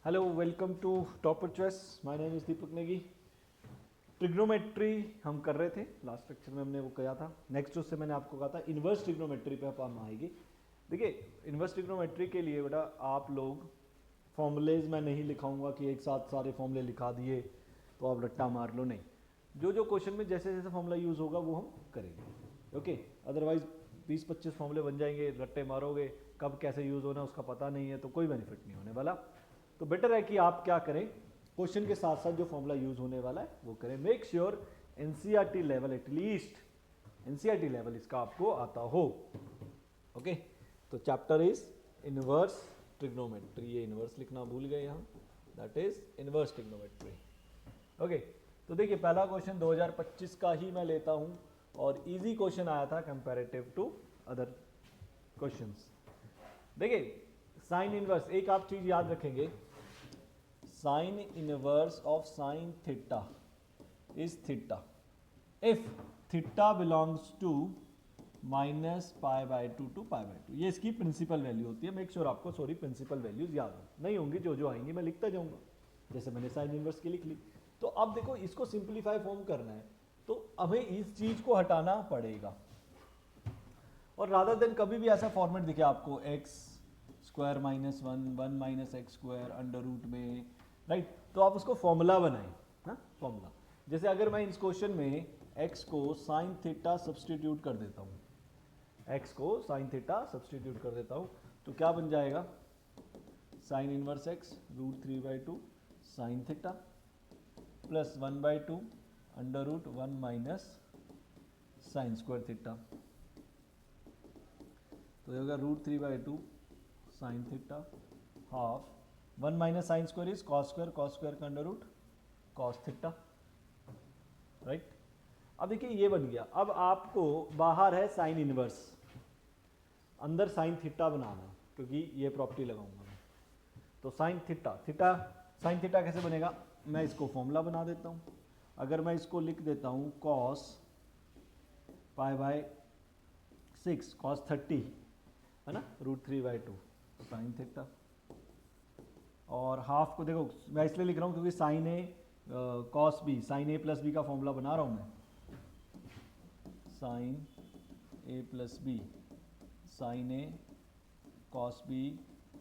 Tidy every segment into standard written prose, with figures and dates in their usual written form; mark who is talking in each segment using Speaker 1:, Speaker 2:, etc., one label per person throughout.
Speaker 1: Hello, welcome to Topper Choice. My name is Deepak Negi. Trigonometry हम कर रहे थे, लास्ट लेक्चर में हमने वो किया था। नेक्स्ट उससे मैंने आपको कहा था इन्वर्स ट्रिग्नोमेट्री पे हम आएंगे। देखिए, इन्वर्स ट्रिग्नोमेट्री के लिए बेटा आप लोग फॉर्मूलेज मैं नहीं लिखाऊंगा कि एक साथ सारे फॉर्मूले लिखा दिए तो आप रट्टा मार लो, नहीं। जो जो क्वेश्चन में जैसे जैसे फॉर्मूला यूज़ होगा वो हम करेंगे, ओके। अदरवाइज 20-25 फॉर्मूले बन जाएंगे, रट्टे मारोगे, कब कैसे यूज़ होना उसका पता नहीं है तो कोई बेनिफिट नहीं होने वाला। तो बेटर है कि आप क्या करें, क्वेश्चन के साथ साथ जो फॉर्मूला यूज होने वाला है वो करें। Make sure NCERT level, at least NCERT level इसका आपको आता हो, ओके। तो चैप्टर इज इनवर्स ट्रिग्नोमेट्री। ये इनवर्स लिखना भूल गए यहाँ, that is inverse trigonometry, okay. तो देखिए, पहला क्वेश्चन 2025 का ही मैं लेता हूँ और इजी क्वेश्चन आया था कंपैरेटिव टू अदर क्वेश्चंस। देखिए, साइन इनवर्स, एक आप चीज याद रखेंगे, sine inverse of sine theta is theta if theta belongs to -π/2 to π/2। ये इसकी प्रिंसिपल वैल्यू होती है। मेक श्योर आपको प्रिंसिपल वैल्यूज याद हो, नहीं होंगी जो जो आएंगी मैं लिखता जाऊंगा, जैसे मैंने साइन इनवर्स की लिख ली। तो अब देखो, इसको सिंप्लीफाई फॉर्म करना है तो हमें इस चीज को हटाना पड़ेगा। और रादर देन कभी भी ऐसा फॉर्मेट दिखे आपको x² -1 1 - x² अंडर रूट में, राइट, तो आप उसको फॉर्मूला बनाएं ना, फॉर्मूला। जैसे अगर मैं इस क्वेश्चन में x को साइन थीटा सब्सटीट्यूट कर देता हूँ, x को साइन थीटा सब्सटीट्यूट कर देता हूँ तो क्या बन जाएगा, sine inverse x √3/2 sine theta plus 1/2 under root 1 minus sine square theta. तो ये होगा √3/2 sine theta half 1 minus sine square is cos square का under root cos theta, right. अब देखिए ये बन गया। अब आपको बाहर है साइन इनवर्स, अंदर साइन थीटा बनाना है क्योंकि ये प्रॉपर्टी लगाऊंगा मैं। तो साइन थीटा कैसे बनेगा, मैं इसको फॉर्मूला बना देता हूँ। अगर मैं इसको लिख देता हूँ कॉस π/6 कॉस 30 है ना, √3/2 साइन थीटा। और हाफ को देखो मैं इसलिए लिख रहा हूँ क्योंकि sine A cos B, sine A plus B का फॉर्मूला बना रहा हूँ मैं, sine A plus B sine A cos B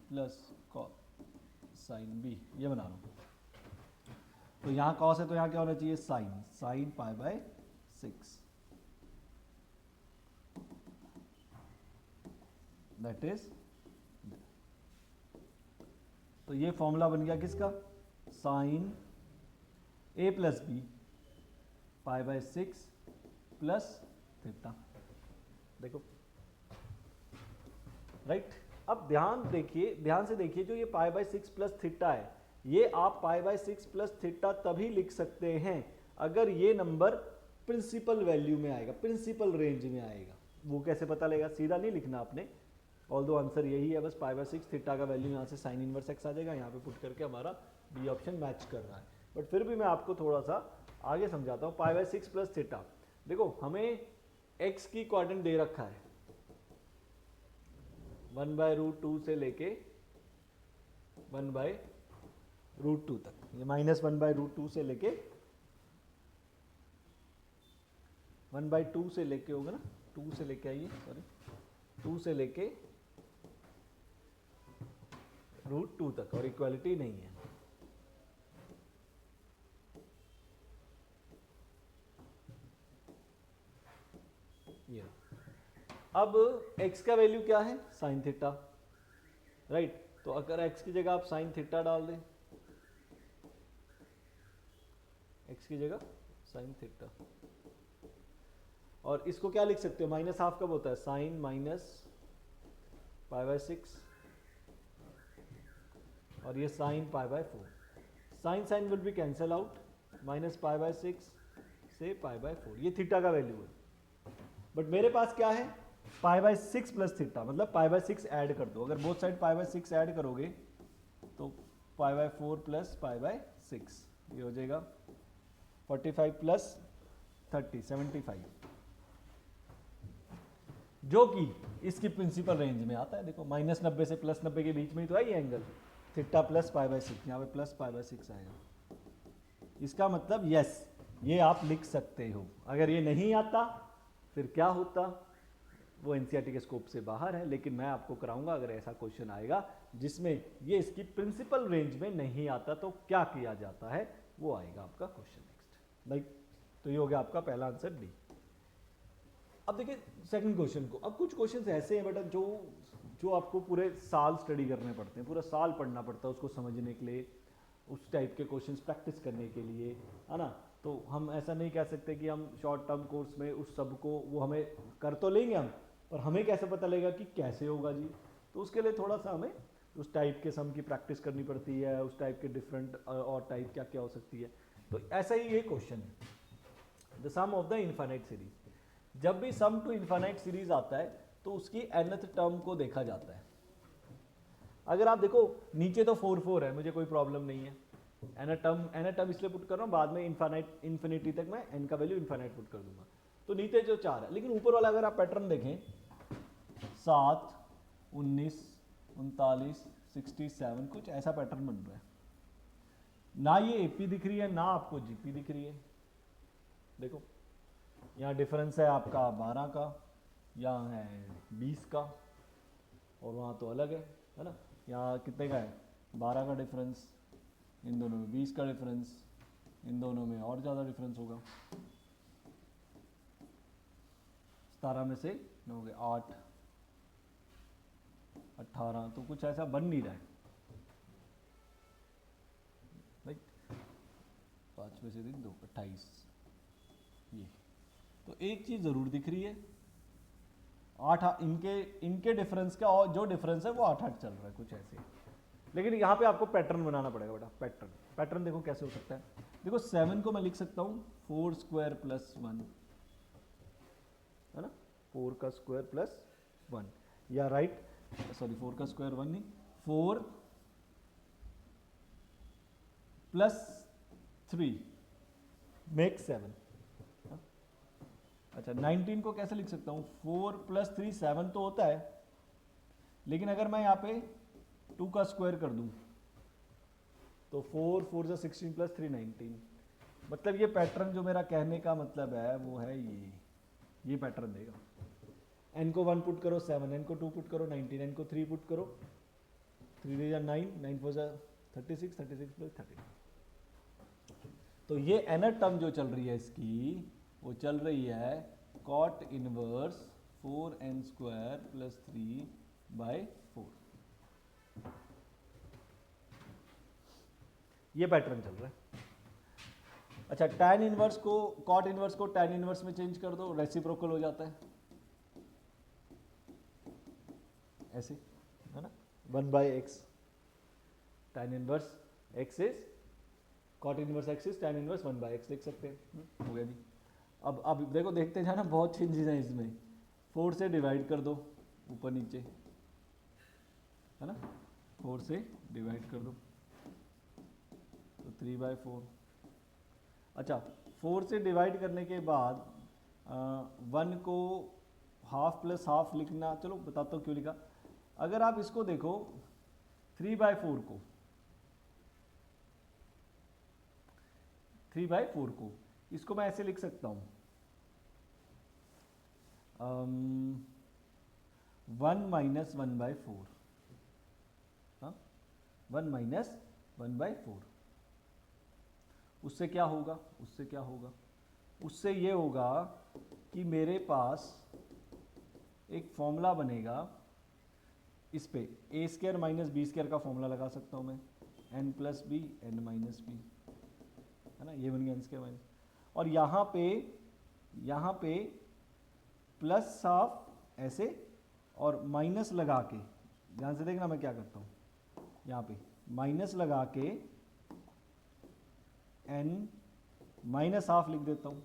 Speaker 1: plus sine B, ये बना रहा हूँ। तो यहाँ कॉस है तो यहाँ क्या होना चाहिए, साइन π/6, दैट इज। तो ये फॉर्मूला बन गया किसका, sign A plus B π/6 plus theta. देखो, राइट। अब ध्यान से देखिए, जो ये π/6 प्लस थीटा है, ये आप π/6 प्लस थीटा तभी लिख सकते हैं अगर ये नंबर प्रिंसिपल वैल्यू में आएगा, प्रिंसिपल रेंज में आएगा। वो कैसे पता लगेगा, सीधा नहीं लिखना आपने, ऑल्दो आंसर यही है, बस π/6 थीटा का वैल्यू यहाँ से साइन इनवर्स x आ जाएगा, यहाँ पे पुट करके हमारा बी ऑप्शन मैच कर रहा है। बट फिर भी मैं आपको थोड़ा सा आगे समझाता हूँ। π/6 प्लस थीटा, देखो हमें x की कोऑर्डिनेट दे रखा है 1/√2 से लेके 1/√2 तक, ये -1/√2 से लेके 1/2 से लेके होगा ना, 2 से लेके आइए, सॉरी 2 से लेके √2 तक, और इक्वालिटी नहीं है। ये अब x का वैल्यू क्या है, साइन थीटा, राइट। तो अगर x की जगह आप साइन थीटा डाल दें, x की जगह साइन थीटा, और इसको क्या लिख सकते हो, माइनस हाफ कब होता है, साइन माइनस π/6, और ये sine π/4, sine will be cancel out, -π/6 से π/4, ये थीटा का वैल्यू है। बट मेरे पास क्या है, π/6 प्लस थीटा, मतलब π/6 ऐड कर दो। अगर बोथ साइड π/6 ऐड करोगे तो π/4 प्लस π/6, ये हो जाएगा 45 प्लस 30 75, जो कि इसकी प्रिंसिपल रेंज में आता है। देखो -90 से +90 के बीच में ही तो है ये angle, theta plus pi by six, यहाँ पे प्लस पाई बाई सिक्स आएगा। इसका मतलब यस, ये आप लिख सकते हो। अगर ये नहीं आता फिर क्या होता, वो एनसीईआरटी के स्कोप से बाहर है, लेकिन मैं आपको कराऊंगा अगर ऐसा क्वेश्चन आएगा जिसमें ये इसकी प्रिंसिपल रेंज में नहीं आता तो क्या किया जाता है, वो आएगा आपका क्वेश्चन नेक्स्ट। लाइक तो ये हो गया आपका पहला आंसर डी। अब देखिए सेकंड क्वेश्चन को। अब कुछ क्वेश्चन ऐसे हैं बेटा जो आपको पूरे साल स्टडी करने पड़ते हैं, पूरा साल पढ़ना पड़ता है उसको समझने के लिए, उस टाइप के क्वेश्चंस प्रैक्टिस करने के लिए, है ना। तो हम ऐसा नहीं कह सकते कि हम शॉर्ट टर्म कोर्स में उस सब को वो हमें कर तो लेंगे हम, पर हमें कैसे पता लगेगा कि कैसे होगा जी। तो उसके लिए थोड़ा सा हमें उस टाइप के सम की प्रैक्टिस करनी पड़ती है, उस टाइप के डिफरेंट और टाइप क्या क्या हो सकती है। तो ऐसा ही ये क्वेश्चन है, the sum of the infinite series. जब भी सम टू इनफाइनाइट सीरीज आता है तो उसकी nth टर्म को देखा जाता है। अगर आप देखो नीचे तो 4 4 है, मुझे कोई प्रॉब्लम नहीं है, एन टर्म इसलिए पुट कर रहा हूँ, बाद में इन्फिनिटी तक मैं एन का वैल्यू इन्फाइनाइट पुट कर दूंगा। तो नीचे जो 4 है, लेकिन ऊपर वाला अगर आप पैटर्न देखें 7 19 39 67, कुछ ऐसा पैटर्न बन रहा है। ना ये एपी दिख रही है ना आपको जीपी दिख रही है। देखो यहाँ डिफरेंस है आपका 12 का, यहाँ है 20 का, और वहाँ तो अलग है ना। यहाँ कितने का है, 12 का डिफरेंस, इन दोनों में 20 का डिफरेंस, इन दोनों में और ज़्यादा डिफरेंस होगा। 17 में से 9 हो गए 8 18, तो कुछ ऐसा बन नहीं रहा है। राइट, 5 में से 3 2 28। ये तो एक चीज़ ज़रूर दिख रही है, 8 इनके डिफरेंस का, और जो डिफरेंस है वो 8 चल रहा है, कुछ ऐसे। लेकिन यहाँ पे आपको पैटर्न बनाना पड़ेगा बेटा। पैटर्न देखो कैसे हो सकता है। देखो 7 को मैं लिख सकता हूँ 4 स्क्वायर प्लस 1, है ना, 4 का स्क्वायर प्लस 1, या राइट, सॉरी 4 का स्क्वायर 1 नहीं, 4 प्लस 3 मेक 7। अच्छा 19 को कैसे लिख सकता हूँ, 4 प्लस 3 7 तो होता है, लेकिन अगर मैं यहाँ पे 2 का स्क्वायर कर दूँ तो 4 4 जा 16 प्लस 3 19। मतलब ये पैटर्न जो मेरा कहने का मतलब है वो है ये पैटर्न देगा। n को 1 पुट करो 7, n को 2 पुट करो 19, n को 3 पुट करो 3 जा 9, 9 4 जा 36, 36 प्लस 30। तो ये nth टर्म जो चल रही है इसकी, वो चल रही है cot inverse 4n square plus 3/4। ये पैटर्न चल रहा है। अच्छा tan इनवर्स को cot इनवर्स को tan इनवर्स में चेंज कर दो, रेसिप्रोकल हो जाता है ऐसे, है ना, 1/x tan inverse x is cot inverse x is tan inverse 1/x लिख सकते हैं। हो गया जी। अब देखो देखते जाना, बहुत चेंजेस हैं इसमें। 4 से डिवाइड कर दो ऊपर नीचे, है ना, 4 से डिवाइड कर दो तो 3/4। अच्छा 4 से डिवाइड करने के बाद 1 को हाफ प्लस हाफ लिखना, चलो बताता हूँ क्यों लिखा। अगर आप इसको देखो 3/4 को 3/4 को इसको मैं ऐसे लिख सकता हूँ 1 माइनस 1/4, हाँ 1 माइनस 1/4। उससे क्या होगा, उससे ये होगा कि मेरे पास एक फॉर्मूला बनेगा, इस पे A square minus B square का फॉर्मूला लगा सकता हूँ मैं, n plus B N minus B, है ना, ये बन गया n स्क्वायर माइनस। और यहाँ पे प्लस हाफ ऐसे और माइनस लगा के, ध्यान से देखना मैं क्या करता हूँ, यहाँ पे माइनस लगा के n माइनस हाफ लिख देता हूँ।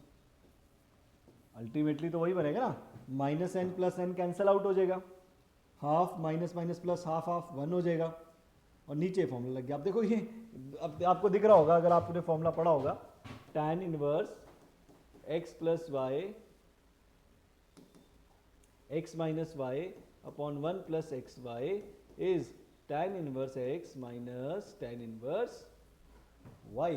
Speaker 1: अल्टीमेटली तो वही बनेगा ना, minus n plus n cancel out हो जाएगा, half minus minus plus half half 1 हो जाएगा, और नीचे फॉर्मूला लग गया। आप देखो ये अब आपको दिख रहा होगा अगर आपने फॉर्मूला पढ़ा होगा, tan inverse x plus y x minus y upon 1 plus x y is tan inverse x minus tan inverse y,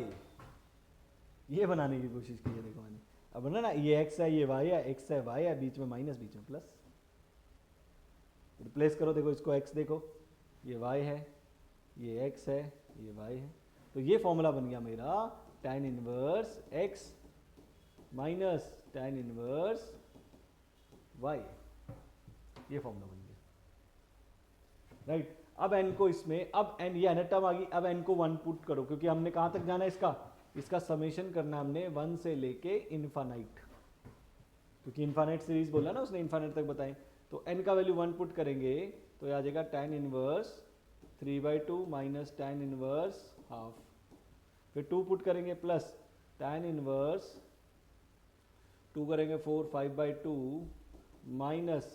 Speaker 1: ये बनाने की कोशिश की है। देखो मैंने अब बना ना, ये x है, ये y है, x है, y है, बीच में माइनस, बीच में प्लस। रिप्लेस करो, देखो इसको x देखो, ये y है, ये x है, ये y है, तो ये फॉर्मूला बन गया मेरा tan inverse x minus tan inverse y, ये फॉर्मूला बन गया, राइट। अब n को इसमें, अब n ये n टर्म आ गई, अब n को 1 पुट करो, क्योंकि हमने कहां तक जाना है, इसका समेशन करना हमने 1 से लेके इन्फानाइट, क्योंकि इन्फानाइट सीरीज बोला ना उसने, इन्फानाइट तक बताएं। तो n का वैल्यू 1 पुट करेंगे तो ये आ जाएगा tan inverse 3/2 minus tan inverse half, फिर 2 पुट करेंगे प्लस tan इनवर्स 2 करेंगे 4 5/2 माइनस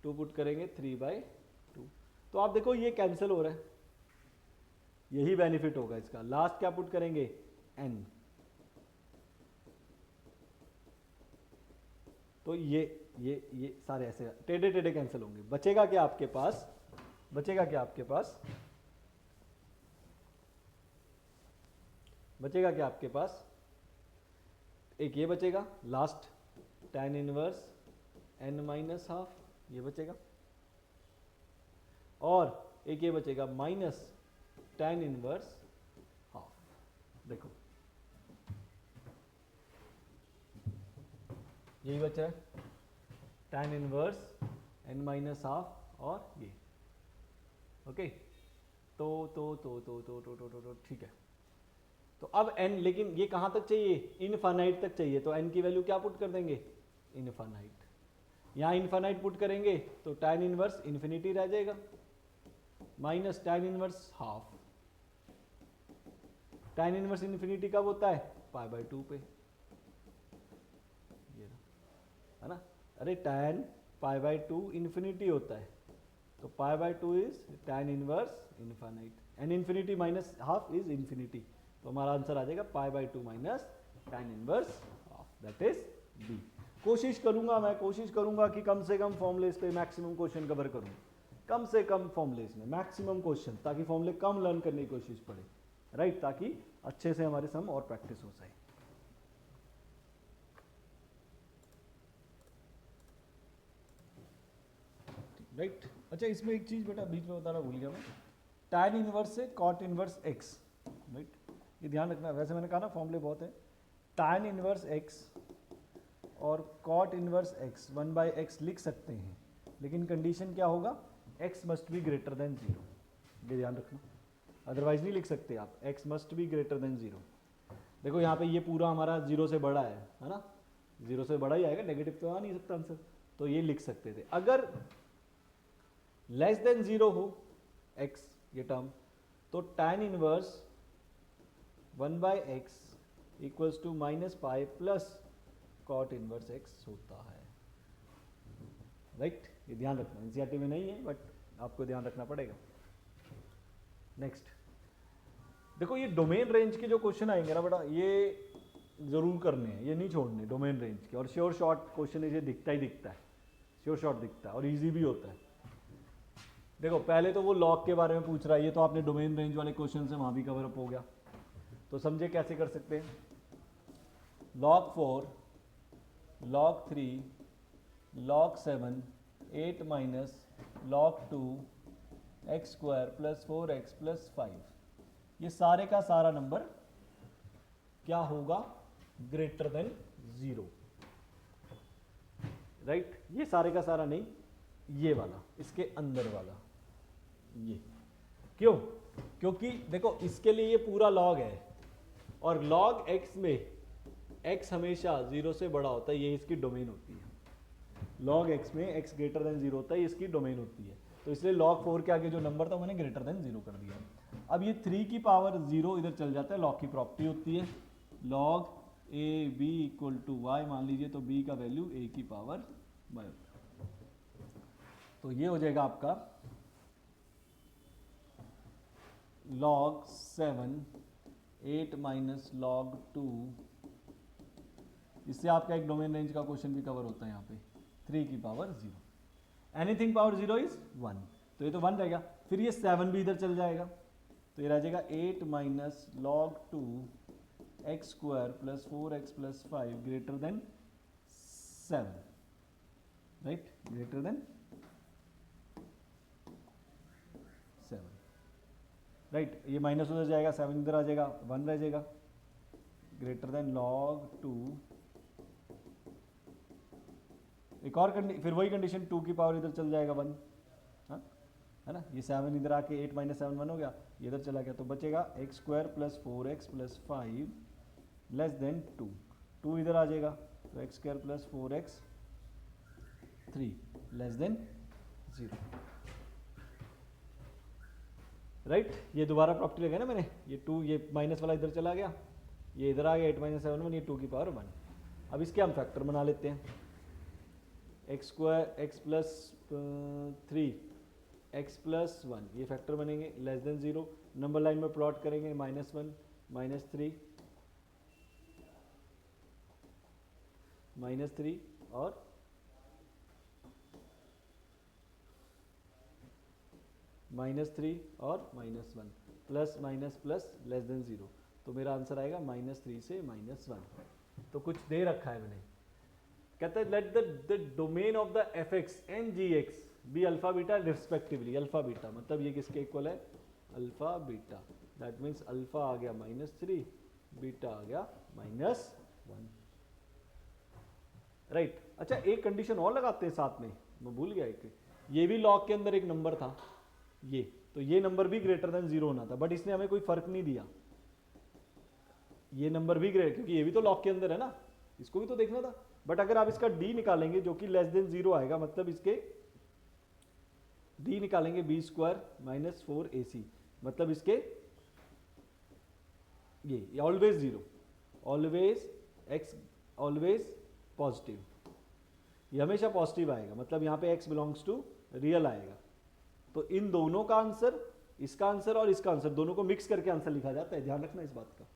Speaker 1: 2 पुट करेंगे 3/2। तो आप देखो ये कैंसिल हो रहा है, यही बेनिफिट होगा इसका। लास्ट क्या पुट करेंगे, n, तो ये सारे ऐसे टेढ़े टेढ़े कैंसिल होंगे। बचेगा क्या आपके पास, बचेगा क्या आपके पास, बचेगा क्या आपके पास, एक ये बचेगा last tan inverse n minus half, ये बचेगा, और एक ये बचेगा माइनस tan इनवर्स हाफ। देखो यही बचा है tan inverse n minus half, और ये ओके। तो ठीक है। तो अब n, लेकिन ये कहां तक चाहिए, इनफाइनाइट तक चाहिए, तो n की वैल्यू क्या पुट कर देंगे, इनफाइनाइट। यहां इनफाइनाइट पुट करेंगे तो tan इनवर्स इन्फिनिटी रह जाएगा minus tan inverse half. tan inverse infinity कब होता है, π/2 पे, ये है ना, अरे tan π/2 इन्फिनिटी होता है, तो π/2 is tan inverse infinite, n infinity minus half is infinity, तो हमारा आंसर आ जाएगा π/2 minus tan inverse half, that is B. कोशिश करूंगा, मैं कोशिश करूंगा कि कम से कम फॉर्मुलेस पे मैक्सिमम क्वेश्चन कवर करूं, कम से कम फॉर्मुलेस में मैक्सिमम क्वेश्चन, ताकि फॉर्मुले कम लर्न करने की कोशिश पड़े, राइट, ताकि अच्छे से हमारे सम और प्रैक्टिस हो सके, राइट। अच्छा, इसमें एक चीज बेटा बीच में बताना भूल गया मैं, tan इनवर्स से cot इनवर्स x, राइट, ये ध्यान रखना। वैसे मैंने कहा ना फॉर्मूले बहुत है, tan इनवर्स x और cot इनवर्स x 1/x लिख सकते हैं, लेकिन कंडीशन क्या होगा, x must be greater than 0, ये ध्यान रखना, अदरवाइज नहीं लिख सकते आप, x must be greater than 0। देखो यहाँ पे ये पूरा हमारा 0 से बड़ा है ना, 0 से बड़ा ही आएगा, नेगेटिव तो आ नहीं सकता आंसर, तो ये लिख सकते थे। अगर लेस देन 0 हो x ये टर्म, तो tan inverse 1/x equals to minus pi plus cot inverse x होता है, राइट, ये ध्यान रखना, एनसीईआरटी में नहीं है बट आपको ध्यान रखना पड़ेगा। नेक्स्ट देखो, ये डोमेन रेंज के जो क्वेश्चन आएंगे ना बेटा, ये जरूर करने हैं, ये नहीं छोड़ने डोमेन रेंज के, और श्योर शॉर्ट क्वेश्चन ये दिखता ही दिखता है, श्योर शॉर्ट दिखता है और इजी भी होता है। देखो पहले तो वो लॉग के बारे में पूछ रहा है, ये तो आपने डोमेन रेंज वाले क्वेश्चन से वहां भी कवर अप हो गया, तो समझे कैसे कर सकते हैं, log 4 log 3 log 7 8 minus log 2 x square plus 4x plus 5, ये सारे का सारा नंबर क्या होगा, ग्रेटर देन 0, राइट, ये सारे का सारा नहीं, ये वाला, इसके अंदर वाला, ये क्यों, क्योंकि देखो इसके लिए ये पूरा लॉग है, और log x में x हमेशा 0 से बड़ा होता है, ये इसकी डोमेन होती है, log x में x ग्रेटर देन 0 होता है, ये इसकी डोमेन होती है, तो इसलिए log 4 के आगे जो नंबर था मैंने ग्रेटर देन 0 कर दिया। अब ये 3 की पावर 0 इधर चल जाता है, log की प्रॉपर्टी होती है, log a b equal to y मान लीजिए, तो b का वैल्यू a की पावर y होता है, तो ये हो जाएगा आपका log 7 8 माइनस log 2, इससे आपका एक डोमेन रेंज का क्वेश्चन भी कवर होता है यहाँ पे, 3 की पावर 0, एनीथिंग पावर 0 इज 1, तो ये तो 1 रहेगा। फिर ये 7 भी इधर चल जाएगा, तो ये रह जाएगा 8 minus log 2 x square plus 4x plus 5 greater than 7, right, greater than 7, right. ये माइनस उधर जाएगा, 7 इधर आ जाएगा, 1 रह जाएगा, ग्रेटर देन लॉग 2, एक और फिर वही कंडीशन 2 की पावर इधर चल जाएगा 1, हाँ है ना, ये 7 इधर आके 8 माइनस 7 1 हो गया, ये इधर चला गया, तो बचेगा x square plus 4x plus 5 less than 2, 2 इधर आ जाएगा, तो x square plus 4x 3 less than 0, right. ये दोबारा प्रॉपर्टी लगाया ना मैंने, ये 2, ये माइनस वाला इधर चला गया, ये इधर आ गया 8 माइनस 7 1, ये 2 की पावर 1। अब इसके हम फैक्टर बना लेते हैं, x square x plus 3 x plus 1, ये फैक्टर बनेंगे, लेस देन 0, नंबर लाइन में प्लॉट करेंगे, -1 -3 -3 और -3 और -1, plus minus plus less than 0, तो मेरा आंसर आएगा -3 से -1। तो कुछ दे रखा है मैंने, कहता है let the domain of the F X and G X be alpha beta respectively, alpha beta मतलब ये किसके इक्वल है, alpha beta, that means alpha आ गया -3, बीटा आ गया -1, राइट। अच्छा एक कंडीशन और लगाते हैं साथ में, मैं भूल गया एक, ये भी लॉग के अंदर एक नंबर था ये, तो ये नंबर भी ग्रेटर देन 0 होना था, बट इसने हमें कोई फर्क नहीं दिया, ये नंबर भी ग्रेटर, क्योंकि ये भी तो लॉग के अंदर है ना, इसको भी तो देखना था। बट अगर आप इसका डी निकालेंगे जो कि लेस देन 0 आएगा, मतलब इसके डी निकालेंगे बी स्क्वायर माइनस 4ac, मतलब इसके ये always 0, always x always positive, ये हमेशा पॉजिटिव आएगा, मतलब यहाँ पे x बिलोंग्स टू रियल आएगा। तो इन दोनों का आंसर, इसका आंसर और इसका आंसर दोनों को मिक्स करके आंसर लिखा जाता है, ध्यान रखना इस बात का,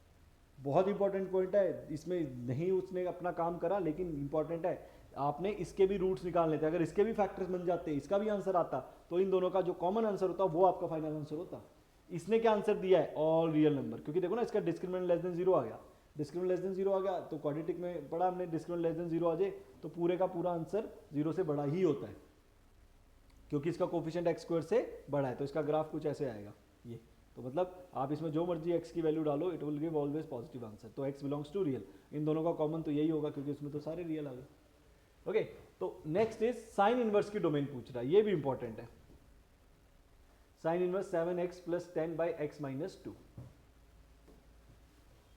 Speaker 1: बहुत इंपॉर्टेंट पॉइंट है। इसमें नहीं उसने अपना काम करा, लेकिन इंपॉर्टेंट है, आपने इसके भी रूट्स निकालने थे, अगर इसके भी फैक्टर्स बन जाते, इसका भी आंसर आता, तो इन दोनों का जो कॉमन आंसर होता वो आपका फाइनल आंसर होता। इसने क्या आंसर दिया है, ऑल रियल नंबर, क्योंकि देखो ना इसका डिस्क्रिमिनेंट लेस देन 0 आ गया, डिस्क्रिमिनेंट लेस देन 0 आ गया, तो क्वाड्रेटिक में पढ़ा हमने, डिस्क्रिमिनेंट लेस देन 0 आ जाए तो पूरे का पूरा आंसर 0 से बड़ा ही होता है, क्योंकि इसका कोफिशिएंट x स्क्वायर से बड़ा है, तो इसका ग्राफ कुछ ऐसे आएगा ये, तो मतलब आप इसमें जो मर्जी x की वैल्यू डालो, it will give always positive answer, तो x बिलोंग्स टू रियल, इन दोनों का कॉमन तो यही होगा, क्योंकि इसमें तो सारे रियल आ गए। ओके, तो नेक्स्ट इज साइन इनवर्स की डोमेन पूछ रहा है, ये भी इंपॉर्टेंट है, sine inverse 7x plus 10 by x minus 2,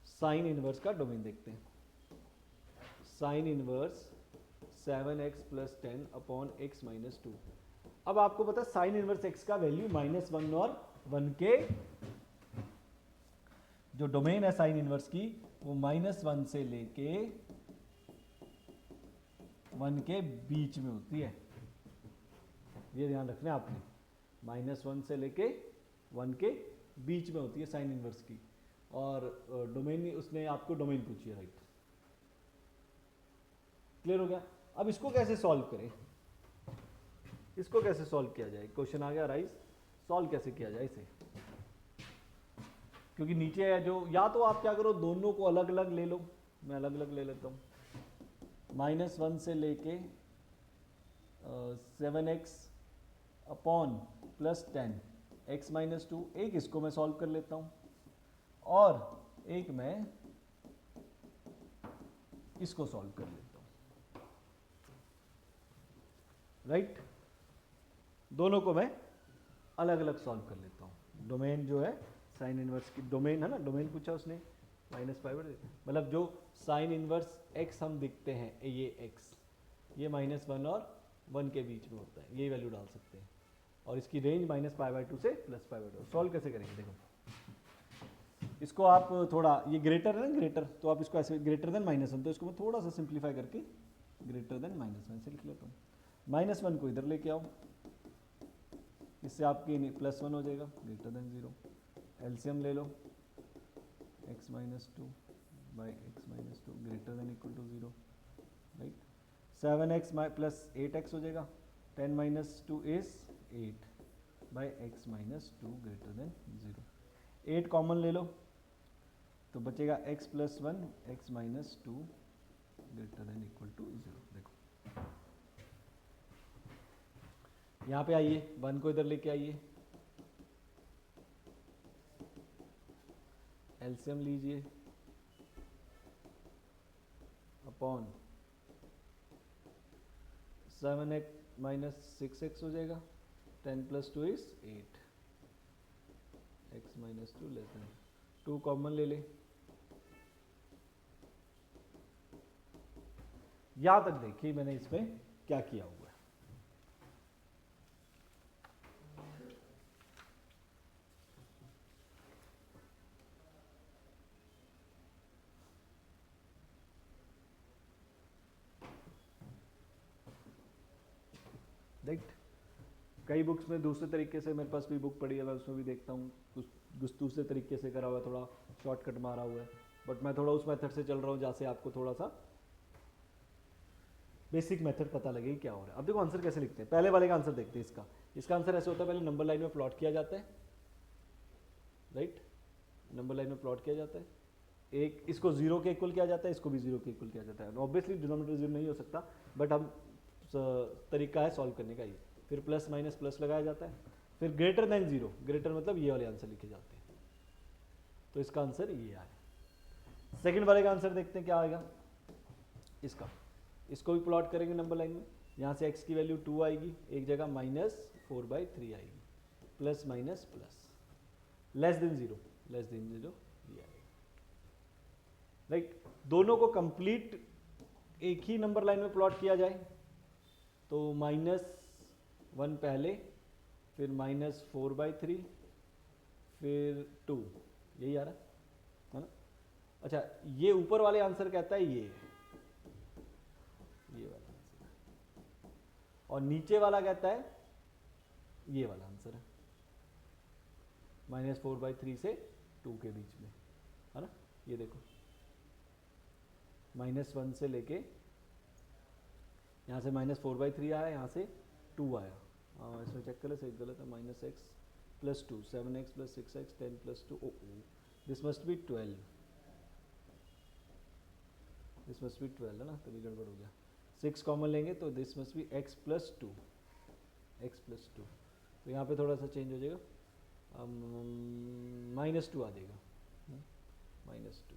Speaker 1: sine inverse का डोमेन देखते हैं, sine inverse 7x plus 10 upon x minus 2। अब आपको पता है साइन इनवर्स x का वैल्यू -1 और 1 के, जो डोमेन है साइन इनवर्स की वो -1 से लेके 1 के बीच में होती है, ये ध्यान रखना है आपने, -1 से लेके 1 के बीच में होती है साइन इनवर्स की, और डोमेन उसने आपको डोमेन पूछी है, राइट, क्लियर हो गया। अब इसको कैसे सॉल्व करें, इसको कैसे सॉल्व किया जाए, क्वेश्चन आ गया राइज, सॉल्व कैसे किया जाए इसे, क्योंकि नीचे है जो, या तो आप क्या करो दोनों को अलग अलग ले लो, मैं अलग अलग ले लेता हूँ, -1 से लेके 7x upon plus 10 x minus 2, एक इसको मैं सॉल्व कर लेता हूँ और एक मैं इसको सॉल्व कर लेता हूँ, राइट, दोनों को मैं अलग अलग सॉल्व कर लेता हूँ। डोमेन जो है साइन इनवर्स की डोमेन है ना, डोमेन पूछा उसने -5, मतलब जो साइन इनवर्स x हम दिखते हैं, ये x, ये -1 और 1 के बीच में होता है, ये वैल्यू डाल सकते हैं, और इसकी रेंज -π/2 से +π/2। सॉल्व कैसे करेंगे, देखो इसको आप थोड़ा, ये ग्रेटर है ना, ग्रेटर, तो आप इसको ऐसे ग्रेटर देन -1, तो इसको मैं थोड़ा सा सिंप्लीफाई करके ग्रेटर देन -1 से लिख लेता हूँ, -1 को इधर लेके आओ, इससे आपकी +1 हो जाएगा, ग्रेटर देन 0, एलसीएम ले लो, x minus 2 by x minus 2 greater than equal to 0, right, 7x plus 8x हो जाएगा, 10 minus 2 is 8, by x minus two greater than 0। 8 common ले लो तो बचेगा x plus one x minus two greater than equal to 0। देखो यहाँ पे आइए, 1 को इधर लेके आइए, एलसीएम लीजिए अपॉन 7x माइनस 6x हो जाएगा, 10 plus 2 is 8, x minus 2 less than 2 common ले ले। यहां तक देखिए मैंने इसमें क्या किया हुआ है। देख, कई बुक्स में दूसरे तरीके से, मेरे पास भी बुक पड़ी है, मैं उसमें भी देखता हूँ कुछ दूसरे तरीके से करा हुआ है, थोड़ा शॉर्टकट मारा हुआ है, बट मैं थोड़ा उस मेथड से चल रहा हूँ जहाँ से आपको थोड़ा सा बेसिक मेथड पता लगे क्या हो रहा है। अब देखो आंसर कैसे लिखते हैं, पहले वाले का आंसर देखते हैं। इसका आंसर ऐसे होता है, पहले नंबर लाइन में प्लॉट किया जाता है, राइट, नंबर लाइन में प्लॉट किया जाता है, एक इसको 0 के इक्वल किया जाता है, इसको भी 0 के इक्वल किया जाता है। ऑब्वियसली डिनोमिनेटर 0 नहीं हो सकता, बट हम तरीका है सॉल्व करने का ये। फिर प्लस माइनस प्लस लगाया जाता है, फिर ग्रेटर देन 0, ग्रेटर मतलब ये वाले आंसर लिखे जाते हैं, तो इसका आंसर ये आया। सेकंड वाले का आंसर देखते हैं क्या आएगा इसका। इसको भी प्लॉट करेंगे नंबर लाइन में, यहाँ से x की वैल्यू 2 आएगी, एक जगह -4/3 आएगी, plus minus plus, less than 0 ये आएगा, राइट। दोनों को कंप्लीट एक ही नंबर लाइन में प्लॉट किया जाए तो -1 पहले, फिर -4/3, फिर 2, यही आ रहा है ना। अच्छा, ये ऊपर वाले आंसर कहता है ये वाला आंसर है, और नीचे वाला कहता है ये वाला आंसर है, -4/3 से 2 के बीच में, है ना। ये देखो -1 से लेके यहाँ से -4/3 आया, यहाँ से 2 आया, इसमें चेक कर ले, सही गलत है, -x plus 2, 7x plus 6x, 10 plus 2, this must B 12, this must B 12 है ना, तभी गड़बड़ हो गया। 6 कॉमन लेंगे तो this must B x plus 2, तो यहाँ पे थोड़ा सा चेंज हो जाएगा, -2 आ जाएगा, -2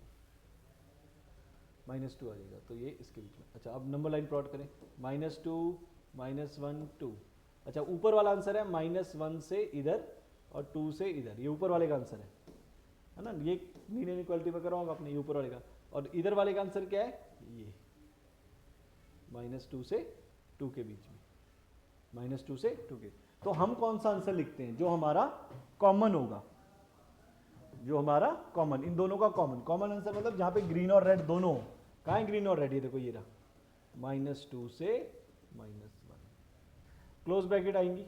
Speaker 1: आ जाएगा, तो ये इसके बीच में। अच्छा, अब नंबर लाइन प्लॉट करें, -2 -1 2। अच्छा, ऊपर वाला आंसर है -1 से इधर और 2 से इधर, ये ऊपर वाले का आंसर है ना। ये लीनियर इक्वालिटी में कराऊंगा अपने, ये ऊपर वाले का, और इधर वाले का आंसर क्या है, ये -2 से 2 के बीच में, -2 से 2 के। तो हम कौन सा आंसर लिखते हैं, जो हमारा कॉमन होगा, जो हमारा कॉमन, इन दोनों का कॉमन आंसर, मतलब जहां पे ग्रीन और रेड दोनों, कहाँ है ग्रीन और रेड, ये देखो ये रहा, -2 से -1, क्लोज ब्रैकेट आएंगी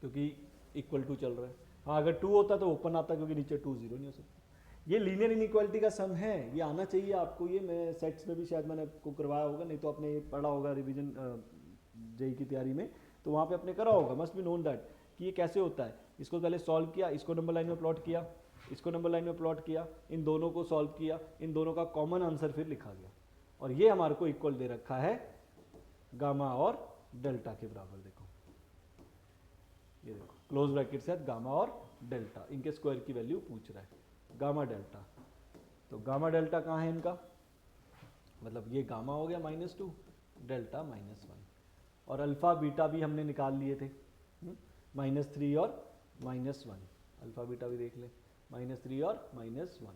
Speaker 1: क्योंकि इक्वल टू चल रहा है। हाँ, अगर 2 होता तो ओपन आता, क्योंकि नीचे 2 0 नहीं हो सकता। ये लीनियर इनइक्वालिटी का सम है, ये आना चाहिए आपको, ये मैं सेट्स में भी शायद मैंने आपको करवाया होगा, नहीं तो आपने पढ़ा होगा रिवीजन जेई की तैयारी में, तो वहाँ पे आपने करा होगा, मस्ट बी नोन दैट कि ये कैसे होता है। इसको पहले सॉल्व किया, इसको नंबर लाइन में प्लॉट किया, इसको नंबर लाइन में प्लॉट किया, इन दोनों को सॉल्व किया, इन दोनों का कॉमन आंसर फिर लिखा गया, और ये हमारे को इक्वल दे रखा है गामा और डेल्टा के बराबर। देखो ये देखो, क्लोज ब्रैकेट से गामा और डेल्टा, इनके स्क्वायर की वैल्यू पूछ रहा है, गामा डेल्टा। तो गामा डेल्टा कहाँ है इनका, मतलब ये गामा हो गया -2, डेल्टा -1, और अल्फा बीटा भी हमने निकाल लिए थे, -3 और -1, अल्फा बीटा भी देख ले, -3 और -1,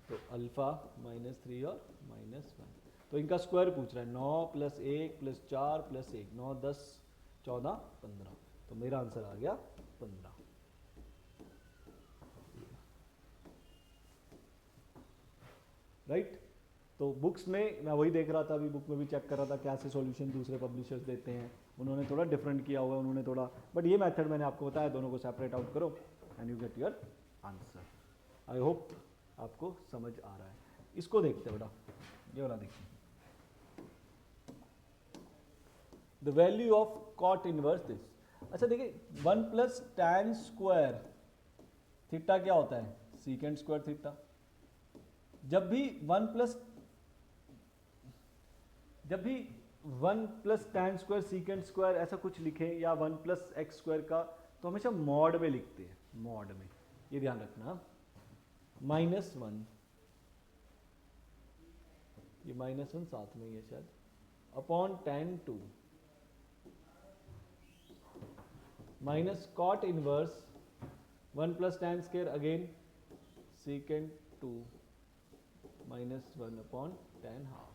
Speaker 1: तो अल्फा -3 और -1, तो इनका स्क्वायर पूछ रहा है, 9 + 1 + 4 + 1, 9 10 14 15, तो मेरा आंसर आ गया 15। राइट। तो बुक्स में मैं वही देख रहा था, अभी बुक में भी चेक कर रहा था कैसे सॉल्यूशन दूसरे पब्लिशर्स देते हैं, उन्होंने थोड़ा डिफरेंट किया हुआ है, उन्होंने थोड़ा, बट ये मेथड मैंने आपको बताया, दोनों को सेपरेट आउट करो and you get your answer. I hope आपको समझ आ रहा है। इसको देखते बेटा, ये वाला देखिए, the value of cot inverse this. अच्छा देखिए 1 प्लस tan स्क्वायर थीटा क्या होता है, सीकेंड स्क्वायर थीटा। जब भी 1 plus tan square secant square ऐसा कुछ लिखे या 1 प्लस एक्स स्क्वायर का, तो हमेशा मॉड में लिखते हैं, मॉड में, ये ध्यान रखना। -1, ये -1 साथ में ही है शायद, upon tan2 minus cot inverse 1 plus tan square again secant 2 -1 upon tan half.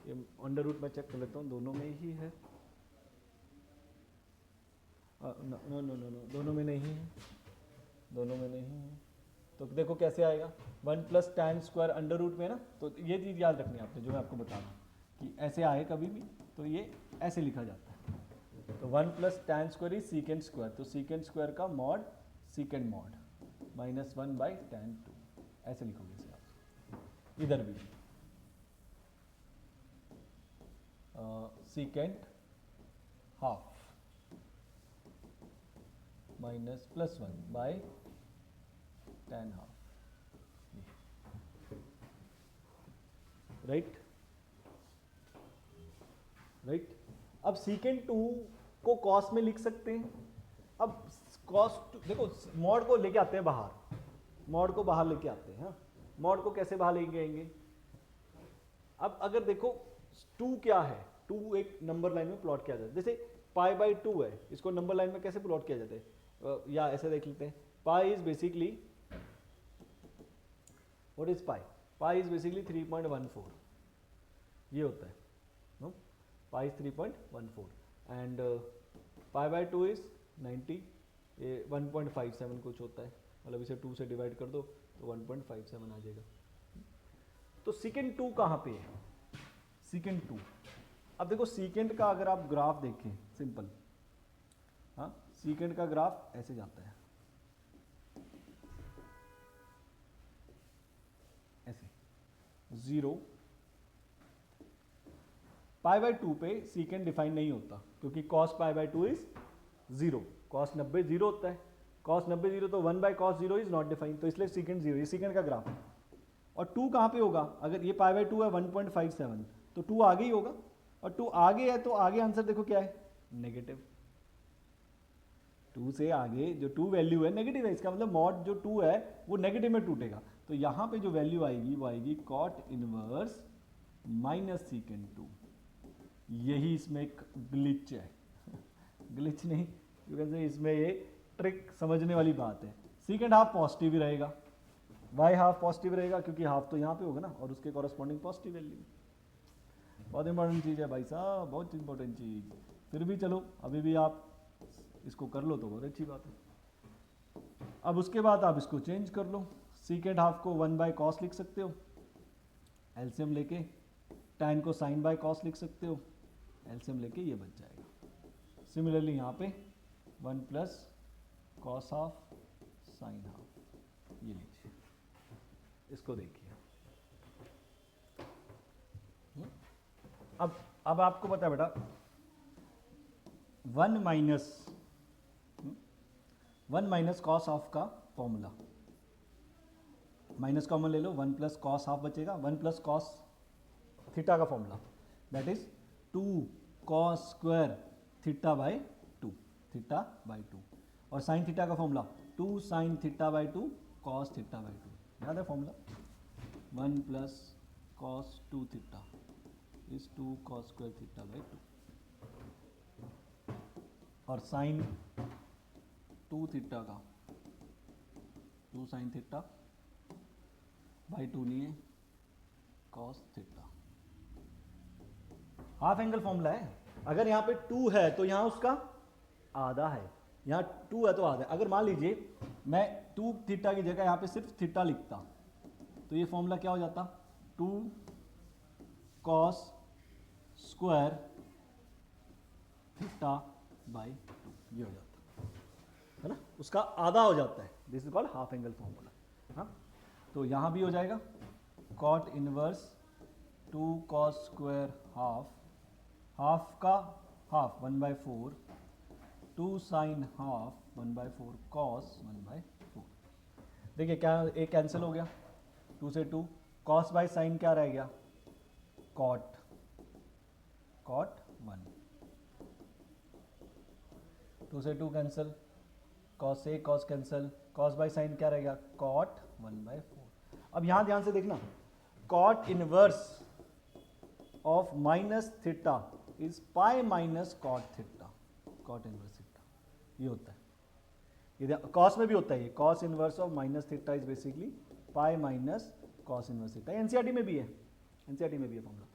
Speaker 1: ये अंडर रूट में चेक कर लेता हूँ, दोनों में ही है। नो नो नो नो, दोनों में नहीं है, दोनों में नहीं है। तो देखो कैसे आएगा, 1 plus tan square under root में ना, तो ये चीज़ याद रखनी है आपने, जो मैं आपको बता रहा हूँ कि ऐसे आए कभी भी तो ये ऐसे लिखा जाता है। तो 1 plus tan square is secant square, तो सीकेंड स्क्वायर का मॉड सीकेंड मॉड -1/tan2, ऐसे लिखोगे इसे आप। इधर भी सीकेंड हाफ -+1/tan हाफ, राइट। अब सीकेंड 2 को कॉस में लिख सकते हैं। अब कॉस देखो, मॉड को लेके आते हैं बाहर, मॉड को बाहर लेके आते हैं। हाँ, मॉड को कैसे बाहर लेके आएंगे। अब अगर देखो 2 क्या है, 2 एक नंबर लाइन में प्लॉट किया जाता है, जैसे π/2 है, इसको नंबर लाइन में कैसे प्लॉट किया जाता है, या ऐसे देख लेते हैं। Pi is basically, what is pi, pi is basically 3.14, ये होता है, no, pi is 3.14 and π/2 is 90, ये 1.57 कुछ होता है, मतलब इसे 2 से डिवाइड कर दो तो 1.57 आ जाएगा। तो सीकेंड 2 कहाँ पे है, सीकेंड 2। अब देखो सीकेंड का अगर आप ग्राफ देखें सिंपल, हाँ, सीकेंड का ग्राफ ऐसे जाता है, ऐसे 0 π/2 पे सीकेंड डिफाइन नहीं होता, क्योंकि cos π/2 इज 0, cos 90 0 होता है, cos 90 0, तो 1/cos 0 इज नॉट डिफाइन, तो इसलिए सीकेंड 0, ये सीकेंड का ग्राफ है। और 2 कहाँ पे होगा, अगर ये π/2 है 1.57, तो 2 आगे ही होगा, और 2 आगे है तो आगे आंसर देखो क्या है, नेगेटिव। 2 से आगे जो 2 वैल्यू है नेगेटिव है, इसका मतलब मॉड जो 2 है वो नेगेटिव में टूटेगा, तो यहाँ पे जो वैल्यू आएगी वो आएगी कॉट इनवर्स माइनस सीकेंड 2। यही इसमें एक ग्लिच है, ग्लिच नहीं, यू कैन से इसमें ये ट्रिक समझने वाली बात है। सीकेंड हाफ पॉजिटिव ही रहेगा, वाई हाफ पॉजिटिव रहेगा, क्योंकि हाफ तो यहाँ पे होगा ना, और उसके कॉरस्पॉन्डिंग पॉजिटिव वैल्यू। बहुत इंपॉर्टेंट चीज़ है भाई साहब, बहुत इंपॉर्टेंट चीज़। फिर भी चलो अभी भी आप इसको कर लो तो बहुत अच्छी बात है। अब उसके बाद आप इसको चेंज कर लो, सीकेंड हाफ को 1/cos लिख सकते हो, एलसीएम लेके, tan को sin/cos लिख सकते हो, एलसीएम लेके ये बच जाएगा। सिमिलरली यहाँ पे 1 plus cos half sin half, ये लीजिए, इसको देखिए। अब आपको पता है बेटा 1 माइनस cos हाफ का फॉर्मूला, माइनस कॉमन ले लो, 1 प्लस cos हाफ बचेगा, 1 प्लस cos थीटा का formula, that is 2 cos square थीटा/2, थीटा/2, और साइन थीटा का फॉर्मूला 2 sin थीटा/2 cos थीटा/2, याद है formula, 1 plus cos 2 theta is 2 cos square थीटा/2, और साइन 2 थीटा का 2 sin थीटा/2 नहीं है, cos theta. Half angle formula है, अगर यहाँ पे 2 है तो यहाँ उसका आधा है, यहाँ 2 है तो आधा है। अगर मान लीजिए मैं 2 थीटा की जगह यहाँ पे सिर्फ थीटा लिखता, तो ये फॉर्मूला क्या हो जाता, 2 cos स्क्वायर थीटा/2, ये हो जाता है ना, उसका आधा हो जाता है, this is called half angle formula. हाँ, तो यहाँ भी हो जाएगा cot inverse 2 cos square half, half का हाफ 1/4 2 साइन हाफ 1/4 कॉस 1/4। देखिए क्या एक कैंसिल हो गया, 2 से 2, कॉस बाय साइन क्या रह गया, कॉट 1, 2 से 2 कैंसिल, कॉस से cos cancel, cos by sine क्या रह गया, कॉट 1/4। अब यहां ध्यान से देखना, cot inverse of minus theta is pi minus cot theta, cot inverse theta ये होता है, ये कॉस में भी होता है, ये cos inverse of minus theta is basically pi minus cos inverse theta, NCERT में भी है, एनसीईआरटी में भी है फॉर्मूला।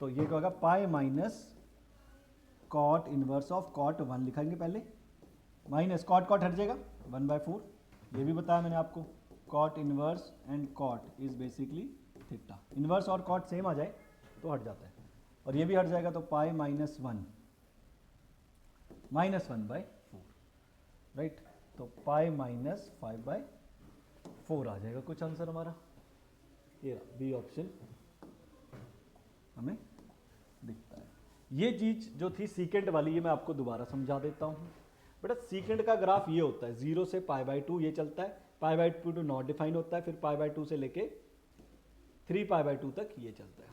Speaker 1: तो ये क्या होगा, pi minus cot inverse of cot 1 लिखेंगे पहले, माइनस कॉट कॉट हट जाएगा 1/4, ये भी बताया मैंने आपको, cot inverse and cot is basically theta, inverse और कॉट सेम आ जाए तो हट जाता है, और ये भी हट जाएगा, तो पाई माइनस 1/4, राइट, तो पाई माइनस 5/4 आ जाएगा कुछ आंसर हमारा, ये बी ऑप्शन हमें दिखता है। ये चीज जो थी सीकेंट वाली, ये मैं आपको दोबारा समझा देता हूँ बेटा। सीकेंट का ग्राफ ये होता है, 0 से π/2 ये चलता है, π/2 टू नॉट डिफाइन होता है, फिर π/2 से लेके 3π/2 तक ये चलता है।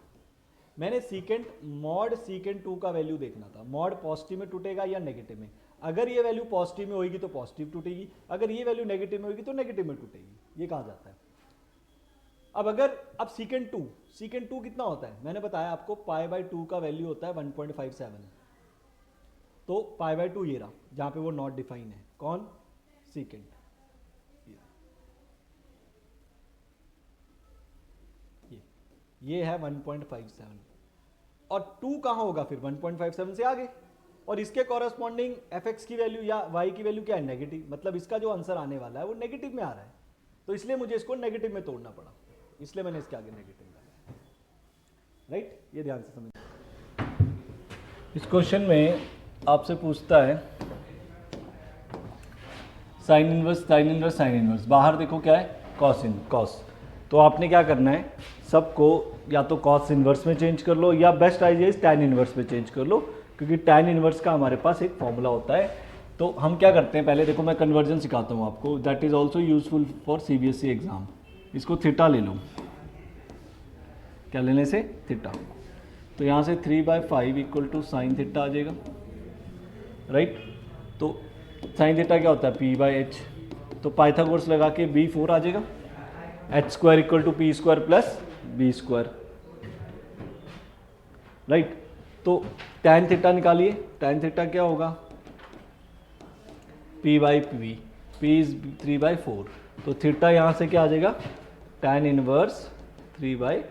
Speaker 1: मैंने सीकेंट मॉड सीकेंट 2 का वैल्यू देखना था, मॉड पॉजिटिव में टूटेगा या नेगेटिव में, अगर ये वैल्यू पॉजिटिव में होगी तो पॉजिटिव टूटेगी, अगर ये वैल्यू नेगेटिव में होगी तो नेगेटिव में टूटेगी, ये कहा जाता है। अब सीकेंट 2 कितना होता है, मैंने बताया आपको π/2 का वैल्यू होता है 1.57, तो π/2 ये रहा जहां पे वो नॉट डिफाइन है, कौन, सीकेंट, ये है 1.57, और 2 कहां होगा फिर 1.57 से आगे, और इसके कॉरेस्पॉन्डिंग fx की वैल्यू या y की वैल्यू क्या है, नेगेटिव, मतलब इसका जो आंसर आने वाला है वो नेगेटिव में आ रहा है, तो इसलिए मुझे इसको नेगेटिव में तोड़ना पड़ा, इसलिए मैंने इसके आगे नेगेटिव लगाया, राइट, ये ध्यान से समझ। इस क्वेश्चन में आपसे पूछता है sine inverse sine inverse sine inverse, बाहर देखो क्या है, कॉस, तो आपने क्या करना है, सबको या तो कॉस इनवर्स में चेंज कर लो, या best idea is tan inverse में चेंज कर लो, क्योंकि टैन इनवर्स का हमारे पास एक फॉर्मूला होता है। तो हम क्या करते हैं, पहले देखो मैं कन्वर्जन सिखाता हूँ आपको, that is also useful for CBSE exam. इसको थीटा ले लो, क्या लेने से, थीटा, तो यहाँ से 3/5 इक्वल टू साइन थीटा आ जाएगा, राइट, तो साइन थीटा क्या होता है, p/h, तो पाइथागोरस लगा के b4 आ जाएगा, h² equal to p² plus b², right, तो tan थीटा निकालिए, tan थीटा क्या होगा, p/p, p इज 3/4, तो थीटा यहाँ से क्या आ जाएगा, tan इनवर्स 3/4,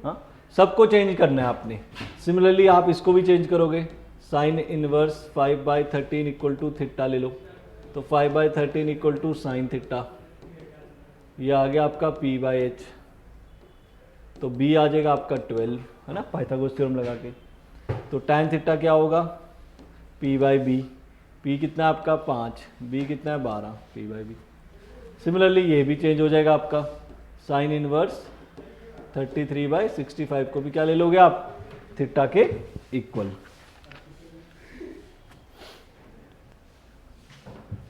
Speaker 1: हाँ, सबको चेंज करना है आपने। सिमिलरली आप इसको भी चेंज करोगे, sine inverse 5/13 equal to theta ले लो, तो 5/13 इक्वल टू साइन थीटा, ये आ गया आपका p/h, तो b आ जाएगा आपका 12, है ना, पाइथागोरस थ्योरम लगा के, तो tan थीटा क्या होगा, p/b, p कितना है आपका 5, b कितना है 12, p/b। सिमिलरली ये भी चेंज हो जाएगा आपका, साइन इनवर्स 33/65 को भी क्या ले लोगे आप, थीटा के इक्वल,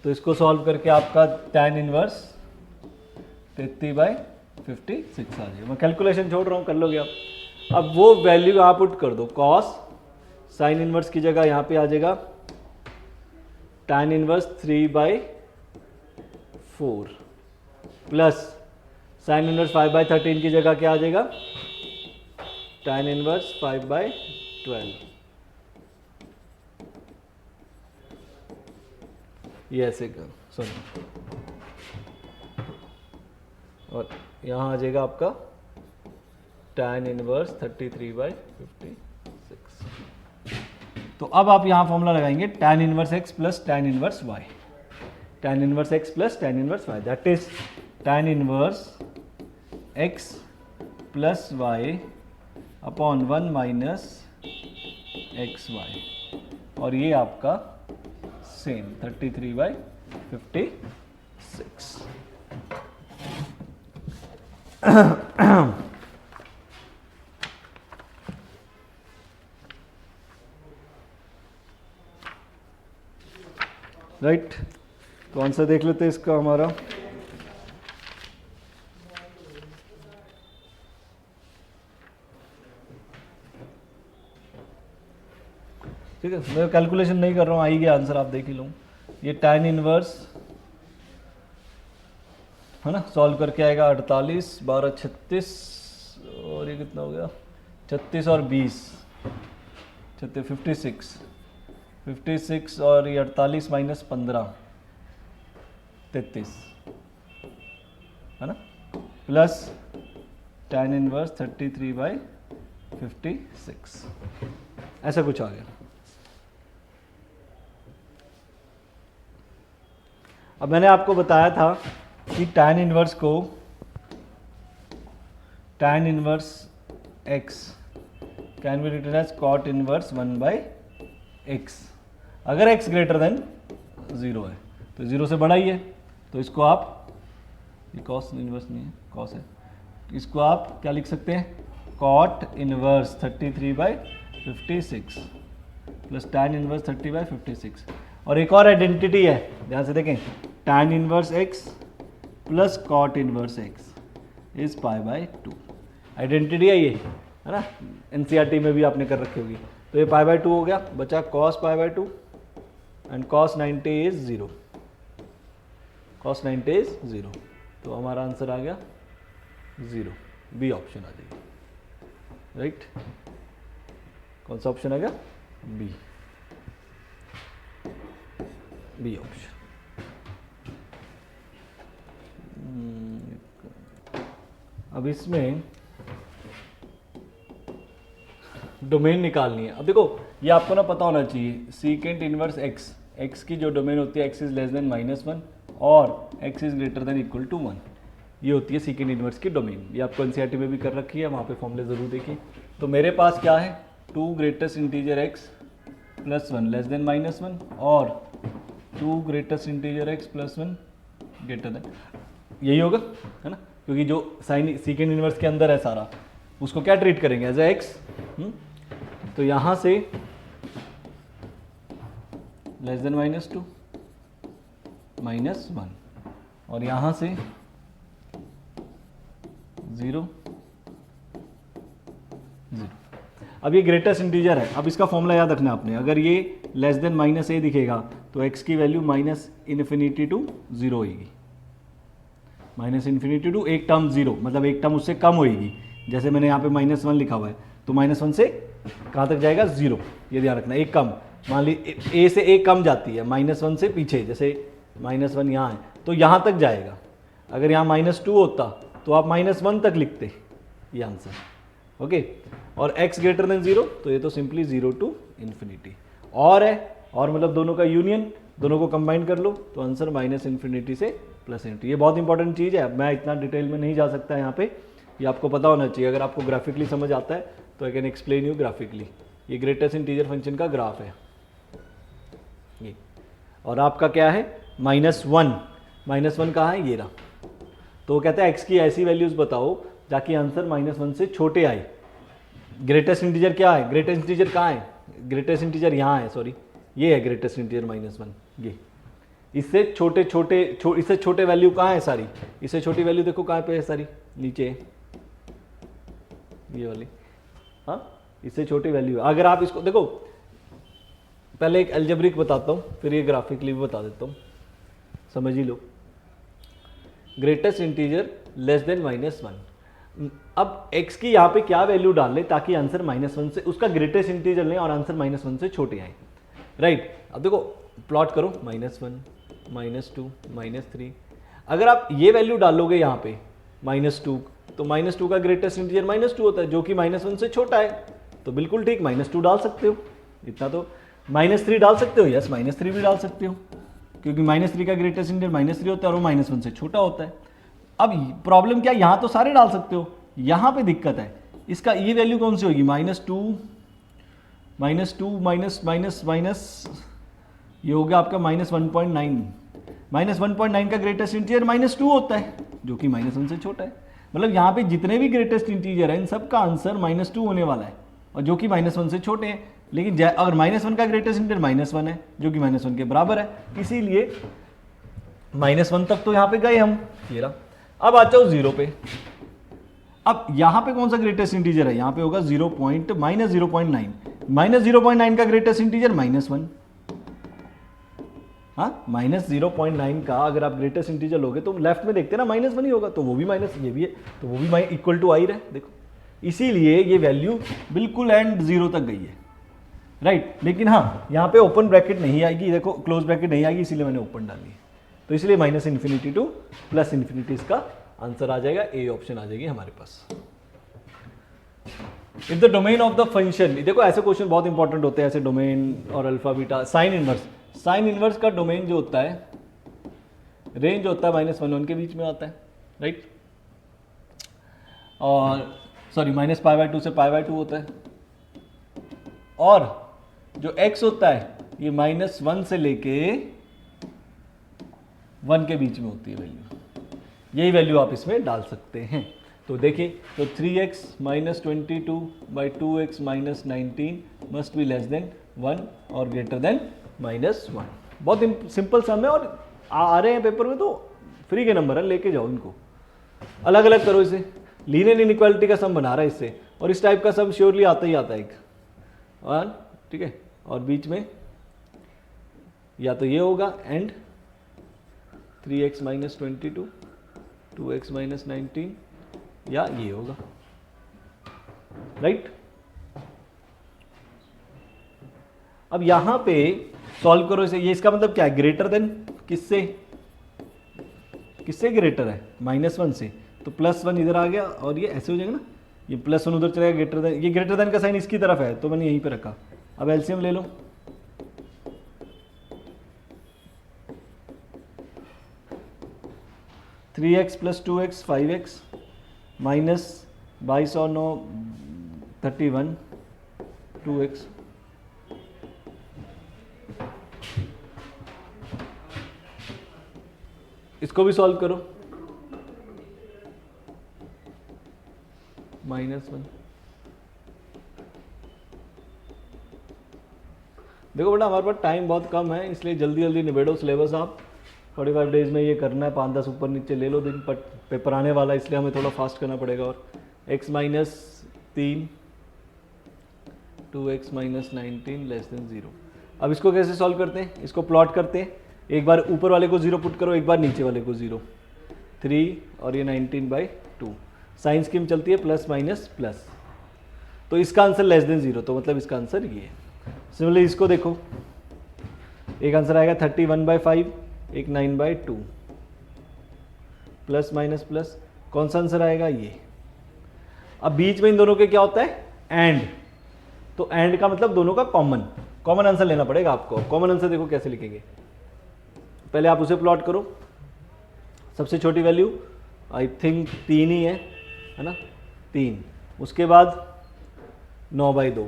Speaker 1: तो इसको सॉल्व करके आपका tan इनवर्स 33/56 आ जाएगा। मैं कैलकुलेशन छोड़ रहा हूँ, कर लोगे आप। अब वो वैल्यू यहाँ पुट कर दो, कॉस साइन इनवर्स की जगह यहाँ पे आ जाएगा tan inverse 3/4 plus sign inverse 5/13 की जगह क्या आ जाएगा, tan इनवर्स 5/12, ये ऐसे कर, सॉरी, और यहाँ आ जाएगा आपका tan इनवर्स 33/56। तो अब आप यहाँ फॉर्मूला लगाएंगे tan inverse x plus tan inverse y, tan inverse x plus tan inverse y, that is tan inverse x plus y upon 1 minus xy, और ये आपका सेम 33/56। राइट। तो आंसर देख लेते हैं इसका हमारा। ठीक है, मैं कैलकुलेशन नहीं कर रहा हूँ, आ ही गया आंसर, आप देख ही लो। ये tan इनवर्स है ना, सॉल्व करके आएगा 48, 12, 36 और ये कितना हो गया 36 और 20, 56 और ये 48 माइनस 15, 33 है ना, प्लस tan इनवर्स 33/56, ऐसा कुछ आ गया। अब मैंने आपको बताया था कि tan इनवर्स को tan inverse x can be written as cot inverse 1/x। अगर x ग्रेटर देन 0 है तो 0 से बड़ा ही है, तो इसको आप, ये cos इनवर्स नहीं है, cos है, इसको आप क्या लिख सकते हैं, cot inverse 33/56 plus tan inverse 30/56। और एक और आइडेंटिटी है, ध्यान से देखें, tan inverse x plus cot inverse x is π/2। Identity है ये, है ना, एनसीईआरटी में भी आपने कर रखी होगी। तो ये π/2 हो गया, बचा cos π/2 and cos 90 is 0, cos 90 is 0। तो हमारा आंसर आ गया 0, बी ऑप्शन आ जाएगी, राइट। कौन सा ऑप्शन आ गया, बी ऑप्शन। अब इसमें डोमेन निकालनी है। अब देखो, ये आपको ना पता होना चाहिए, सीकेंट इनवर्स x की जो डोमेन होती है x इज लेस देन -1 और x is greater than equal to 1, ये होती है सीकेंट इनवर्स की डोमेन। ये आपको एनसीईआरटी में भी कर रखी है, वहाँ पे फॉर्मूले ज़रूर देखिए। तो मेरे पास क्या है, 2 greatest integer x plus 1 less than -1 और 2 greatest integer x plus 1 greater than, यही होगा, है ना, क्योंकि जो साइन सीकेंट इनवर्स के अंदर है सारा, उसको क्या ट्रीट करेंगे, एज ए x। तो यहाँ से लेस देन -2 -1 और यहाँ से 0 0। अब ये ग्रेटेस्ट इंटीजर है, अब इसका फॉर्मूला याद रखना आपने, अगर ये लेस देन -a दिखेगा तो x की वैल्यू -∞ टू 0 होगी, -∞ टू एक टर्म 0, मतलब एक टर्म उससे कम होगी। जैसे मैंने यहाँ पे -1 लिखा हुआ है, तो -1 से कहाँ तक जाएगा, 0, ये ध्यान रखना, एक कम, मान ली a से एक कम जाती है, -1 से पीछे, जैसे -1 यहाँ है तो यहाँ तक जाएगा। अगर यहाँ -2 होता तो आप -1 तक लिखते, ये आंसर, ओके। और x ग्रेटर देन 0 तो ये तो सिंपली 0 टू ∞, और है, और मतलब दोनों का यूनियन, दोनों को कंबाइन कर लो तो आंसर -∞ से +∞। ये बहुत इंपॉर्टेंट चीज़ है, मैं इतना डिटेल में नहीं जा सकता यहाँ पे, ये आपको पता होना चाहिए। अगर आपको ग्राफिकली समझ आता है तो I can explain you graphically. ये ग्रेटेस्ट इंटीजर फंक्शन का ग्राफ है ये, और आपका क्या है, -1 कहाँ है, ये रहा। तो कहते हैं x की ऐसी वैल्यूज बताओ ताकि आंसर -1 से छोटे आए। ग्रेटेस्ट इंटीजर क्या है, ग्रेटेस्ट इंटीजर कहाँ है, ग्रेटेस्ट इंटीजर यहाँ है, सॉरी ये है ग्रेटेस्ट इंटीजर -1, ये। इससे छोटे इससे छोटे वैल्यू कहाँ है सारी, इससे छोटी वैल्यू देखो कहाँ पे है सारी, नीचे है ये वाली, हाँ, इससे छोटी वैल्यू है। अगर आप इसको देखो, पहले एक अलजेब्रिक बताता हूँ, फिर ये ग्राफिकली भी बता देता हूँ, समझ ही लो। ग्रेटेस्ट इंटीजर लेस देन -1, अब x की यहाँ पे क्या वैल्यू डाल ले ताकि आंसर -1 से, उसका ग्रेटेस्ट इंटीजर लें और आंसर -1 से छोटे आए, राइट। अब देखो प्लॉट करो, -1 -2 -3, अगर आप ये वैल्यू डालोगे यहाँ पे -2, तो -2 का ग्रेटेस्ट इंटीजर -2 होता है जो कि -1 से छोटा है, तो बिल्कुल ठीक, -2 डाल सकते हो, इतना तो। -3 डाल सकते हो, यस -3 भी डाल सकते हो, क्योंकि -3 का ग्रेटेस्ट इंटीजर -3 होता है और वो -1 से छोटा होता है। अब प्रॉब्लम क्या, यहाँ तो सारे डाल सकते हो, यहाँ पे दिक्कत है, इसका ये वैल्यू कौन सी होगी, -2 माइनस ये हो गया आपका -1.9, -1.9 का ग्रेटेस्ट इंटीजर -2 होता है जो कि -1 से छोटा है। मतलब यहाँ पे जितने भी ग्रेटेस्ट इंटीजर हैं इन सब का आंसर -2 होने वाला है, और जो कि -1 से छोटे हैं। लेकिन अगर -1 का ग्रेटेस्ट इंटीजर -1 है जो कि -1 के बराबर है, इसीलिए -1 तक तो यहाँ पे गए हम, ये रहा। अब आ जाओ 0 पे। अब यहाँ पे कौन सा ग्रेटेस्ट इंटीजर है, यहाँ पे होगा -0.9 का ग्रेटेस्ट इंटीजर -1। हाँ, -0.9 का अगर आप ग्रेटेस्ट इंटीजर लोगे तो लेफ्ट में देखते ना -1 ही होगा, तो वो भी माइनस, ये भी है, तो वो भी इक्वल टू आई रहा है, देखो। इसीलिए ये वैल्यू बिल्कुल एंड 0 तक गई है, राइट। लेकिन हाँ, यहाँ पे ओपन ब्रैकेट नहीं आएगी, देखो क्लोज ब्रैकेट नहीं आएगी, इसीलिए मैंने ओपन डाली है। तो इसलिए -∞ टू +∞ इसका आंसर आ जाएगा, ए ऑप्शन आ जाएगी हमारे पास। If the domain of the function, देखो ऐसे क्वेश्चन बहुत इंपॉर्टेंट होते हैं, ऐसे डोमेन और अल्फा बीटा। साइन इनवर्स का डोमेन जो होता है, रेंज होता है -1 के बीच में आता है, राइट। और सॉरी -π/2 से π/2 होता है। और जो x होता है ये -1 से लेके 1 के बीच में होती है वैल्यू, यही वैल्यू आप इसमें डाल सकते हैं। तो देखिए, तो 3x -22 2x -19 must be less than 1 और ग्रेटर देन -1। बहुत सिंपल सम है और आ रहे हैं पेपर में, तो फ्री के नंबर है, लेके जाओ इनको, अलग अलग करो इसे। लीनियर इनइक्वालिटी का सम बना रहा है इससे, और इस टाइप का सम श्योरली आता ही आता है एक, और ठीक है, और बीच में या तो ये होगा एंड 3x -22 2x -19 या ये होगा, राइट। अब यहां पे सॉल्व करो इसे, ये इसका मतलब क्या है, ग्रेटर देन किससे ग्रेटर है, -1 से, तो +1 इधर आ गया और ये ऐसे हो जाएगा ना, ये +1 उधर चलेगा, ग्रेटर देन, ये ग्रेटर देन का साइन इसकी तरफ है तो मैंने यहीं पे रखा। अब एलसीएम ले लो, (3x + 2x 5x -22 और 9 31 2x। इसको भी सॉल्व करो, -1। देखो बेटा, हमारे पास टाइम बहुत कम है, इसलिए जल्दी जल्दी निबेड़ो सिलेबस आप। 45 डेज में ये करना है, 5-10 ऊपर नीचे ले लो दिन, पर पेपर आने वाला है इसलिए हमें थोड़ा फास्ट करना पड़ेगा। और x -3 2x -19 लेस देन 0। अब इसको कैसे सॉल्व करते हैं, इसको प्लॉट करते हैं। एक बार ऊपर वाले को 0 पुट करो, एक बार नीचे वाले को 0, 3 और ये 19/2। साइन स्कीम चलती है +-+, तो इसका आंसर लेस देन 0, तो मतलब इसका आंसर ये है। सिमिलरली इसको देखो, एक आंसर आएगा 31/5, एक 9/2, +-+, कौन सा आंसर आएगा ये। अब बीच में इन दोनों के क्या होता है, एंड, तो एंड का मतलब दोनों का कॉमन आंसर लेना पड़ेगा आपको। कॉमन आंसर देखो कैसे लिखेंगे, पहले आप उसे प्लॉट करो। सबसे छोटी वैल्यू आई थिंक 3 ही है ना, 3, उसके बाद 9/2,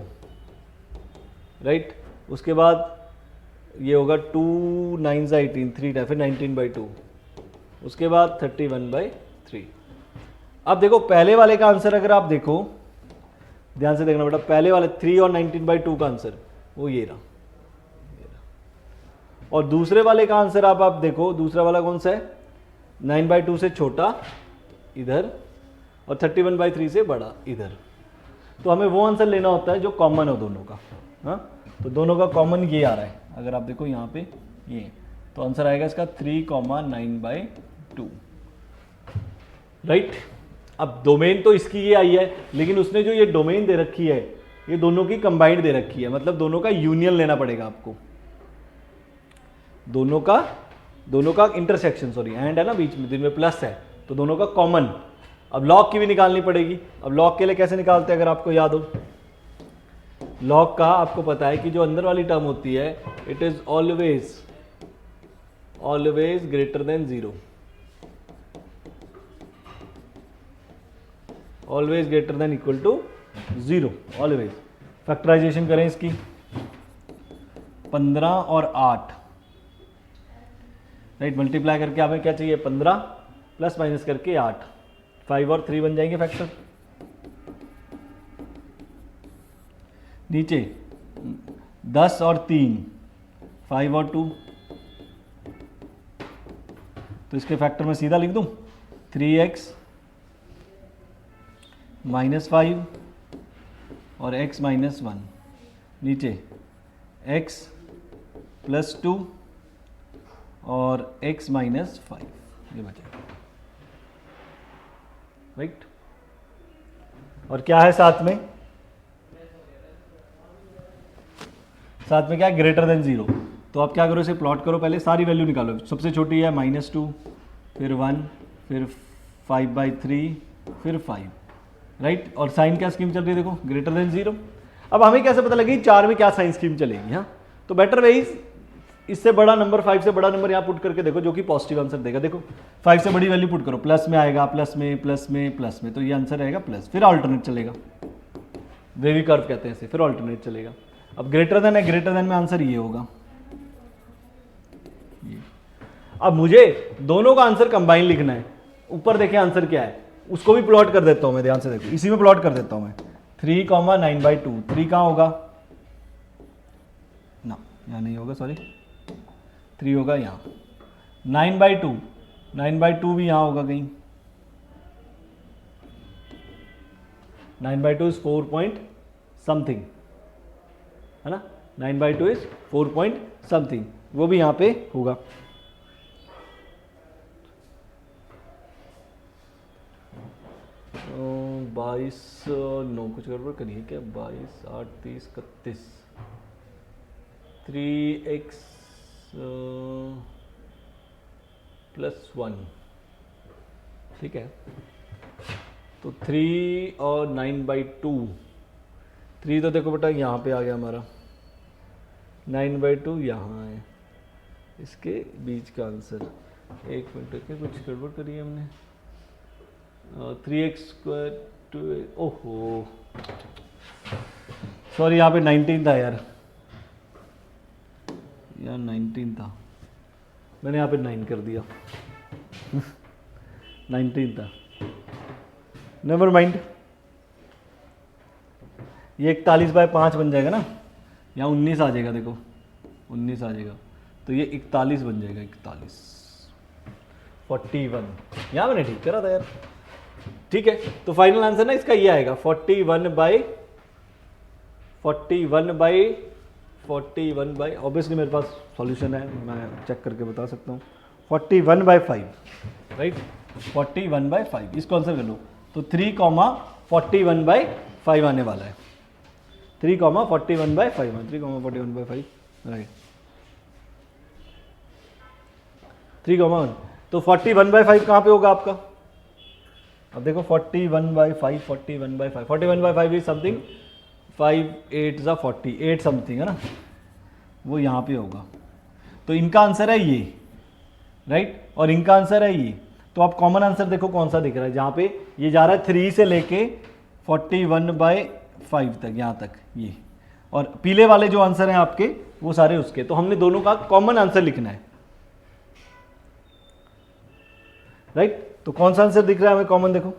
Speaker 1: राइट। उसके बाद ये होगा 2 9 18 3, फिर 19/2, उसके बाद 31/3। अब देखो पहले वाले का आंसर अगर आप देखो, ध्यान से देखना बेटा, पहले वाले 3 और 19/2 का आंसर वो ये रहा, और दूसरे वाले का आंसर आप देखो, दूसरा वाला कौन सा है, 9/2 से छोटा इधर और 31/3 से बड़ा इधर। तो हमें वो आंसर लेना होता है जो कॉमन हो दोनों का। हाँ, तो दोनों का कॉमन ये आ रहा है, अगर आप देखो यहाँ पे ये, तो आंसर आएगा इसका 3,9/2, राइट। अब डोमेन तो इसकी ये आई है, लेकिन उसने जो ये डोमेन दे रखी है ये दोनों की कंबाइंड दे रखी है, मतलब दोनों का यूनियन लेना पड़ेगा आपको, दोनों का इंटरसेक्शन, सॉरी एंड है ना बीच में, जिनमें प्लस है, तो दोनों का कॉमन। अब लॉग की भी निकालनी पड़ेगी। अब लॉग के लिए कैसे निकालते हैं, अगर आपको याद हो, लॉग का आपको पता है कि जो अंदर वाली टर्म होती है, it is always greater than 0, always greater than equal to 0, always. Factorisation करें इसकी, 15 और 8, राइट, मल्टीप्लाई करके हमें क्या चाहिए, 15 प्लस माइनस करके 8, 5 और 3 बन जाएंगे फैक्टर। नीचे 10 और 3 5 और 2, तो इसके फैक्टर में सीधा लिख दूं 3x -5 और x -1, नीचे x +2 और x -5, ये बचेगा, राइट। और क्या है साथ में क्या है, ग्रेटर देन 0। तो आप क्या करो, इसे प्लॉट करो, पहले सारी वैल्यू निकालो। सबसे छोटी है -2, फिर 1, फिर 5/3, फिर 5, राइट। और साइन क्या स्कीम चल रही है, देखो ग्रेटर देन 0। अब हमें कैसे पता लगेगी 4 में क्या साइन स्कीम चलेगी, हाँ। तो बेटर वे इज इससे बड़ा नंबर, 5 से बड़ा नंबर यहाँ पुट करके देखो, जो कि पॉजिटिव आंसर देगा। देखो 5 से बड़ी वैल्यू पुट करो, प्लस में आएगा, प्लस में प्लस में प्लस में, तो ये आंसर रहेगा प्लस। फिर अल्टरनेट चलेगा, वेवी कर्व कहते हैं इसे, फिर अल्टरनेट चलेगा। अब ग्रेटर देन है, ग्रेटर देन में आंसर ये होगा, ये। अब मुझे दोनों का आंसर कंबाइन लिखना है। ऊपर देखें आंसर क्या है, उसको भी प्लॉट कर देता हूं मैं, ध्यान से देखो, इसी में प्लॉट कर देता हूं मैं। 3, 9/2, 3 कहाँ होगा ना, यहाँ नहीं होगा, सॉरी, 3 होगा यहाँ। 9/2, 9/2 भी यहाँ होगा कहीं। 9/2 इज 4 पॉइंट समथिंग, है ना। 9/2 इज 4 पॉइंट समथिंग, वो भी यहाँ पे होगा। तो 22, नो कुछ गड़बड़ करिए क्या, 22, 8, 30, 31, 3x +1, ठीक है। तो 3 और 9/2, 3 तो देखो बेटा यहाँ पे आ गया हमारा, 9/2 यहाँ है, इसके बीच का आंसर। एक मिनट के कुछ गड़बड़ करी हमने, 3x², 2, ओहो सॉरी, यहाँ पे 19 था यार, 19 था, मैंने यहाँ पे 9 कर दिया। 19 था, नेवर माइंड। ये 41/5 बन जाएगा ना, यहाँ 19 आ जाएगा, देखो 19 आ जाएगा, तो ये 41 बन जाएगा, 41, 41, यहाँ मैंने ठीक करा था यार, ठीक है। तो फाइनल आंसर ना इसका ये आएगा 41/41, ऑब्वियसली मेरे पास सॉल्यूशन है, मैं चेक करके बता सकता हूँ, 41/5, राइट, 41/5, इसको आंसर कर लो। तो 3,41/5 आने वाला है, 3,41/5, 3,41/5, राइट, 3,1। तो 41/5 कहाँ पे होगा आपका, अब देखो 41/5, 41/5, 41/5 इज समथिंग 5, 8 ज़ा 48 समथिंग, है ना, वो यहाँ पे होगा। तो इनका आंसर है ये, राइट, और इनका आंसर है ये। तो आप कॉमन आंसर देखो कौन सा दिख रहा है, जहाँ पे ये जा रहा है 3 से लेके 41/5 तक, यहाँ तक ये, और पीले वाले जो आंसर हैं आपके वो सारे उसके। तो हमने दोनों का कॉमन आंसर लिखना है, राइट। तो कौन सा आंसर दिख रहा है हमें कॉमन, देखो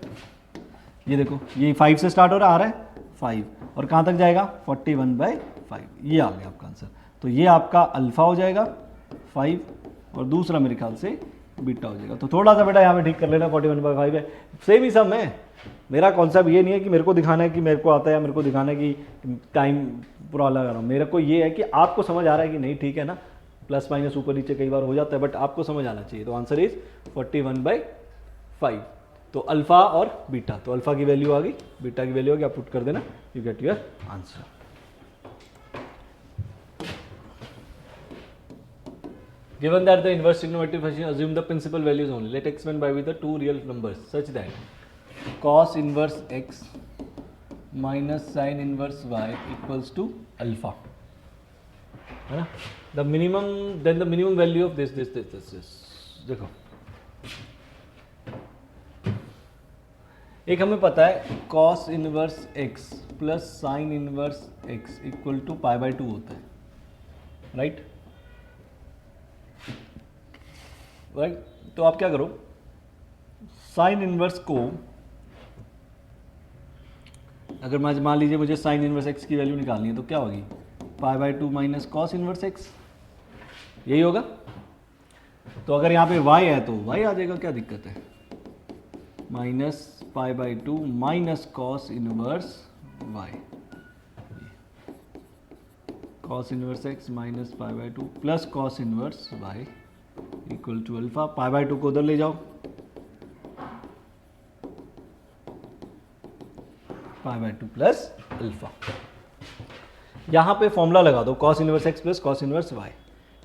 Speaker 1: ये, देखो ये 5 से स्टार्ट हो रहा, आ रहा है 5, और कहाँ तक जाएगा 41/5, ये आ गया आपका आंसर। तो ये आपका अल्फा हो जाएगा 5, और दूसरा मेरे ख्याल से बीटा हो जाएगा। तो थोड़ा सा बेटा यहाँ पे ठीक कर लेना, 41/5 है, सेम ही सम है। मेरा कॉन्सेप्ट ये नहीं है कि मेरे को दिखाना है कि मेरे को आता है, या मेरे को दिखाना है कि टाइम पूरा लगा रहा हूँ। मेरे को ये है कि आपको समझ आ रहा है कि नहीं, ठीक है ना, प्लस माइनस ऊपर नीचे कई बार हो जाता है, बट आपको समझ आना चाहिए। तो आंसर इज 41/5। तो अल्फा और बीटा, तो अल्फा की वैल्यू आ गई, बीटा की वैल्यू आ गई, आप पुट कर देना, you get your answer. Given that the inverse trigonometric function assume the principal values only, let x and y be the two real numbers such that cos inverse x minus sin inverse y equals to alpha, है ना। The minimum, then the minimum value of this. देखो एक हमें पता है cos inverse x plus sin inverse x equal to π/2 होता है, right, right. तो आप क्या करो, साइन इनवर्स को, अगर मान लीजिए मुझे साइन इनवर्स एक्स की वैल्यू निकालनी है, तो क्या होगी, π/2 माइनस कॉस इनवर्स एक्स, यही होगा। तो अगर यहाँ पे y है तो y आ जाएगा, क्या दिक्कत है, minus π/2 minus cos inverse y, cos inverse X minus π/2 plus cos inverse y equal to alpha. π/2 को उधर ले जाओ, π/2 प्लस अल्फा। यहाँ पे फॉर्मूला लगा दो, cos inverse x plus cos inverse y,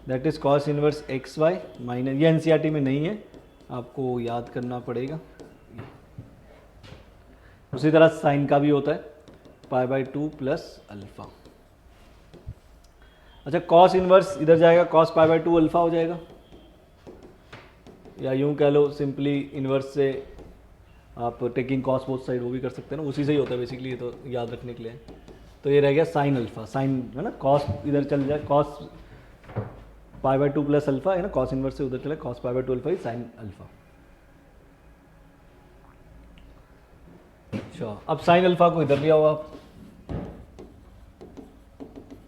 Speaker 1: that is cos inverse x y minus, ये NCERT में नहीं है, आपको याद करना पड़ेगा। उसी तरह साइन का भी होता है, π/2 प्लस अल्फा। अच्छा, कॉस इनवर्स इधर जाएगा, कॉस π/2 अल्फा हो जाएगा, या यूं कह लो सिंपली इनवर्स से आप टेकिंग कॉस बोथ साइड वो भी कर सकते हैं ना, उसी से ही होता है बेसिकली, ये तो याद रखने के लिए। तो ये रह गया साइन अल्फा, साइन है ना, कॉस इधर चल जाए, कॉस π/2 प्लस अल्फा है ना, कॉस इनवर्स से उधर चले, कॉस π/2 अल्फा ही साइन अल्फा। अच्छा, अब साइन अल्फा को इधर ले आओ आप,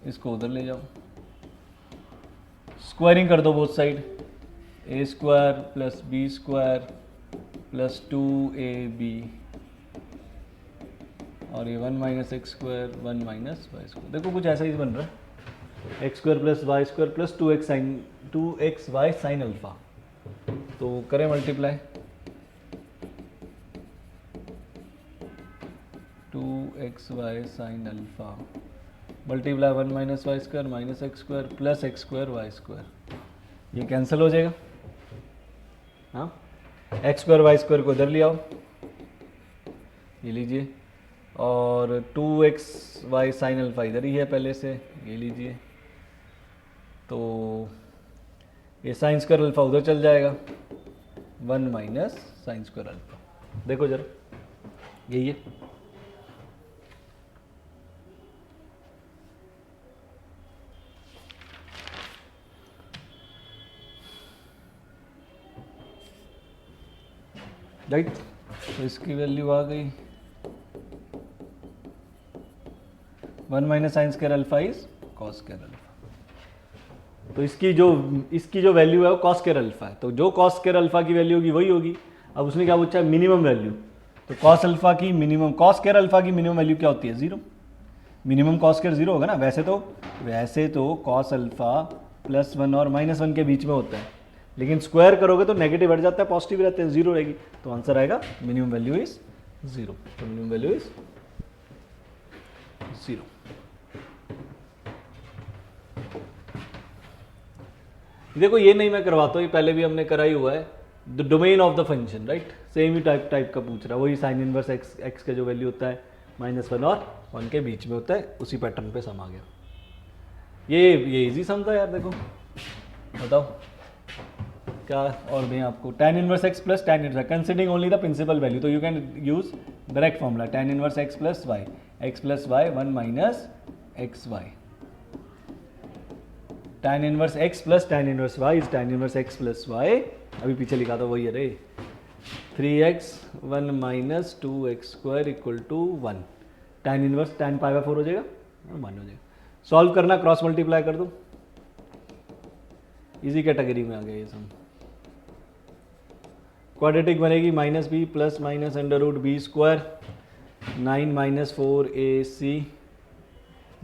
Speaker 1: इसको उधर ले जाओ, स्क्वायरिंग कर दो both side, a² plus b² plus 2ab और ये 1 माइनस x², 1 माइनस y²। देखो कुछ ऐसा ही बन रहा है, x² plus y² plus 2xy sine alpha. तो करें multiply, 2xy sine alpha multiply 1 minus y² minus x² plus x² y², ये कैंसिल हो जाएगा। हाँ, x² y² को इधर ले आओ, ये लीजिए, और 2xy साइन अल्फा इधर ही है पहले से, ये लीजिए, तो ये साइन स्क्वायर अल्फा उधर चल जाएगा, 1 माइनस साइन स्क्वायर अल्फा। देखो जरा, यही है। राइट, तो इसकी वैल्यू आ गई 1 minus sine square alpha is cos square alpha. तो इसकी जो वैल्यू है वो कॉस स्क्वायर अल्फा है, तो जो कॉस स्क्वायर अल्फा की वैल्यू होगी वही होगी। अब उसने क्या पूछा है, मिनिमम वैल्यू, तो कॉस अल्फा की मिनिमम, कॉस स्क्वायर अल्फा की मिनिमम वैल्यू क्या होती है, 0। मिनिमम कॉस स्क्वायर 0 होगा ना, वैसे तो कॉस अल्फा +1 और -1 के बीच में होता है, लेकिन स्क्वायर करोगे तो नेगेटिव बढ़ जाता है, पॉजिटिव रहते हैं, 0 रहेगी, तो आंसर आएगा मिनिमम वैल्यू इज 0। तो मिनिमम वैल्यू इज 0। देखो ये नहीं मैं करवाता हूँ, ये पहले भी हमने करा ही हुआ है, the domain of the function, right, same he type का पूछ रहा है, वही साइन इनवर्स एक्स का जो वैल्यू होता है -1 और 1 के बीच में होता है, उसी पैटर्न पे सम आ गया। ये इजी सम था यार। देखो बताओ क्या और दें आपको, tan inverse x plus tan inverse, considering only the principal value, तो you can use direct formula, tan inverse x plus Y, X plus Y 1 minus X Y, tan inverse x plus tan inverse Y is tan inverse x plus Y, अभी पीछे लिखा था वही है रे, 3x 1 minus 2x² equal to 1, tan inverse tan π/4 हो जाएगा, मान हो जाएगा। सॉल्व करना, क्रॉस मल्टीप्लाई कर दो, इजी कैटेगरी में आ गया ये सम। क्वाड्रेटिक बनेगी -b plus minus √b², 9 minus 4ac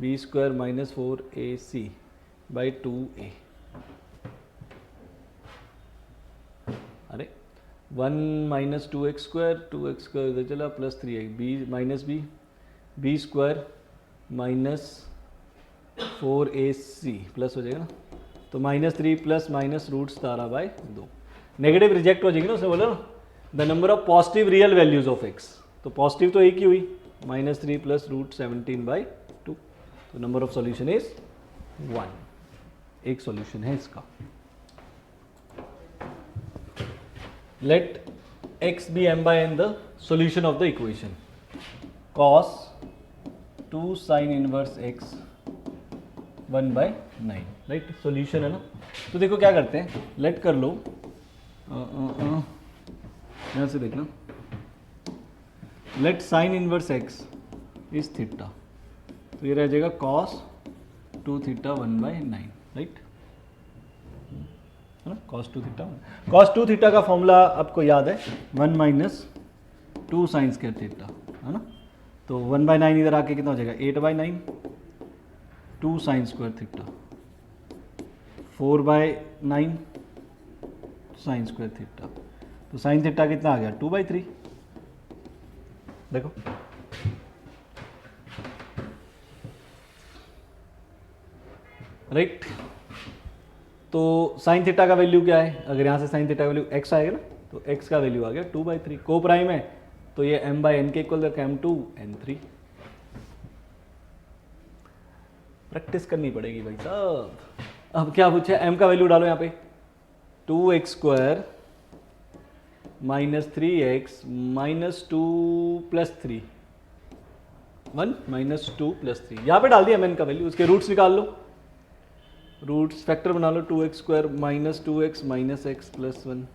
Speaker 1: b² minus 4ac by 2a। अरे 1 माइनस 2x² इधर चला plus 3a, b minus b² minus 4ac plus हो जाएगा ना, तो -3 प्लस माइनस √17/2, नेगेटिव रिजेक्ट हो जाएगी ना, उसने बोला ना the number of positive real values of x, तो पॉजिटिव तो एक ही हुई, -3 प्लस √17/2, तो नंबर ऑफ सॉल्यूशन इज 1, एक सॉल्यूशन है इसका। Let x be m/n the solution of the equation, cos 2 sin inverse x 1/9, right, solution है ना। तो देखो क्या करते हैं, लेट कर लो, यहाँ से देखना, late sign inverse x is theta, तो ये रह जाएगा cos 2 थीटा 1/9, राइट, है ना, cos 2 थीटा। cos 2 थीटा का फॉर्मूला आपको याद है 1 माइनस 2 साइन स्क्वायर थीटा, है ना। तो 1/9 इधर आके कितना हो जाएगा 8/9, 2 sign square theta 4/9 sign square theta. तो साइन थीटा कितना आ गया 2/3। देखो राइट, तो साइन थीटा का वैल्यू क्या है, अगर यहाँ से साइन थीटा का वैल्यू x आएगा ना, तो x का वैल्यू आ गया 2/3। को प्राइम है तो ये m/n के इक्वल m2n3। प्रैक्टिस करनी पड़ेगी भाई साहब। अब क्या पूछा, m का वैल्यू डालो यहाँ पे 2x² - 3x - 2 + 3 1 - 2 + 3 यहाँ पे डाल दिया mn का वैल्यू। उसके रूट्स निकाल लो, रूट्स फैक्टर बना लो 2x² - 2x - x + 1,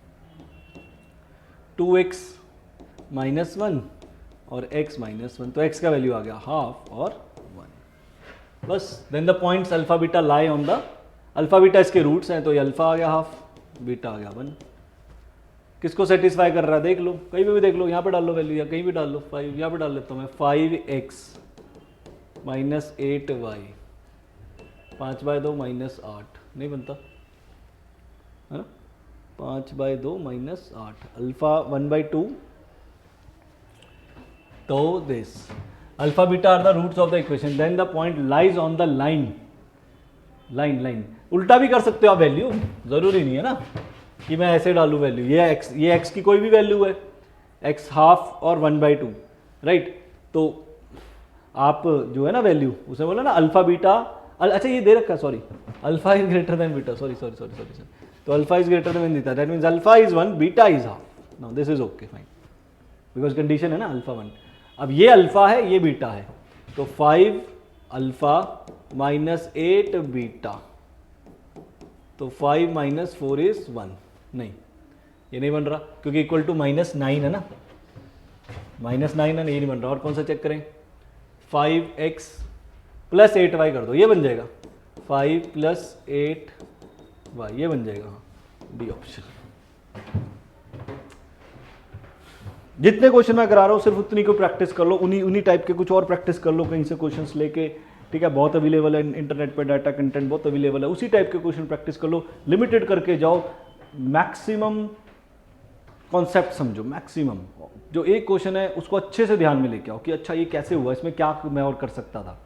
Speaker 1: 2x - 1 और x - 1, तो x का वैल्यू आ गया हाफ और 1। बस then the points alpha beta lie on the, alpha beta इसके रूट्स हैं, तो ये अल्फा आ गया हाफ, बीटा आ गया 1। किसको सेटिस्फाई कर रहा है देख लो, कहीं पे भी देख लो, यहाँ पे डाल लो वैल्यू या कहीं भी डाल लो। 5 यहाँ पे डाल लेता हूँ मैं, 5x - 8y 5/2 - 8 नहीं बनता, है ना, 5/2 - 8 अल्फा 1/2। तो this alpha beta are the roots of the equation, then the point lies on the line. Line उल्टा भी कर सकते हो आप वैल्यू, जरूरी नहीं है ना कि मैं ऐसे डालूं वैल्यू। ये x की कोई भी वैल्यू है, x हाफ और 1/2, राइट। तो आप जो है ना वैल्यू उसे बोला ना अल्फा बीटा, अच्छा ये दे रखा, sorry, alpha is greater than beta, sorry, तो alpha is greater than beta, that means alpha is 1 beta is half. Now this is okay fine, because condition है ना अल्फा 1। अब ये अल्फा है ये बीटा है, तो 5 अल्फा - 8 बीटा, तो 5 - 4 इज 1। नहीं ये नहीं बन रहा क्योंकि इक्वल टू -9 है ना, -9 है, ये नहीं बन रहा। और कौन सा चेक करें, 5x + 8y कर दो, ये बन जाएगा 5 + 8y, ये बन जाएगा, हाँ डी ऑप्शन। जितने क्वेश्चन मैं करा रहा हूँ सिर्फ उतनी को प्रैक्टिस कर लो, उन्हीं टाइप के कुछ और प्रैक्टिस कर लो कहीं से क्वेश्चंस लेके, ठीक है, बहुत अवेलेबल है इंटरनेट पे, डाटा कंटेंट बहुत अवेलेबल है, उसी टाइप के क्वेश्चन प्रैक्टिस कर लो, लिमिटेड करके जाओ, मैक्सिमम कॉन्सेप्ट समझो, मैक्सिमम जो एक क्वेश्चन है उसको अच्छे से ध्यान में लेके आओ कि अच्छा ये कैसे हुआ, इसमें क्या मैं और कर सकता था,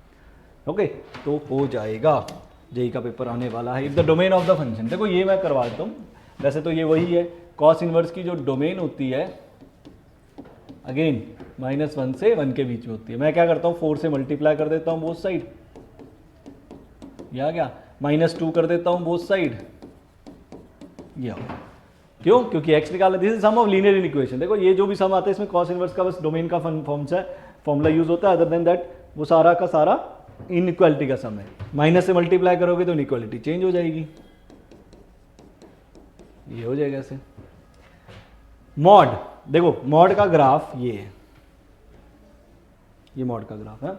Speaker 1: ओके, तो हो जाएगा। जेई का पेपर आने वाला है। If the domain of the function, देखो ये मैं करवा देता हूँ, वैसे तो ये वही है, कॉस इनवर्स की जो डोमेन होती है अगेन -1 से 1 के बीच में होती है। मैं क्या करता हूँ 4 से मल्टीप्लाई कर देता हूँ बोथ साइड, या क्या -2 कर देता हूँ बोथ साइड, ये क्यों, क्योंकि x निकाला, this is sum of linear equation. देखो ये जो भी सम आता है इसमें कॉस इनवर्स का बस डोमेन का फॉर्मूला यूज होता है, अदर देन दैट वो सारा का सारा इनइक्वालिटी का सम है। माइनस से मल्टीप्लाई करोगे तो इनइक्वालिटी चेंज हो जाएगी, ये हो जाएगा ऐसे। मॉड, देखो मॉड का ग्राफ ये है, ये मॉड का ग्राफ है।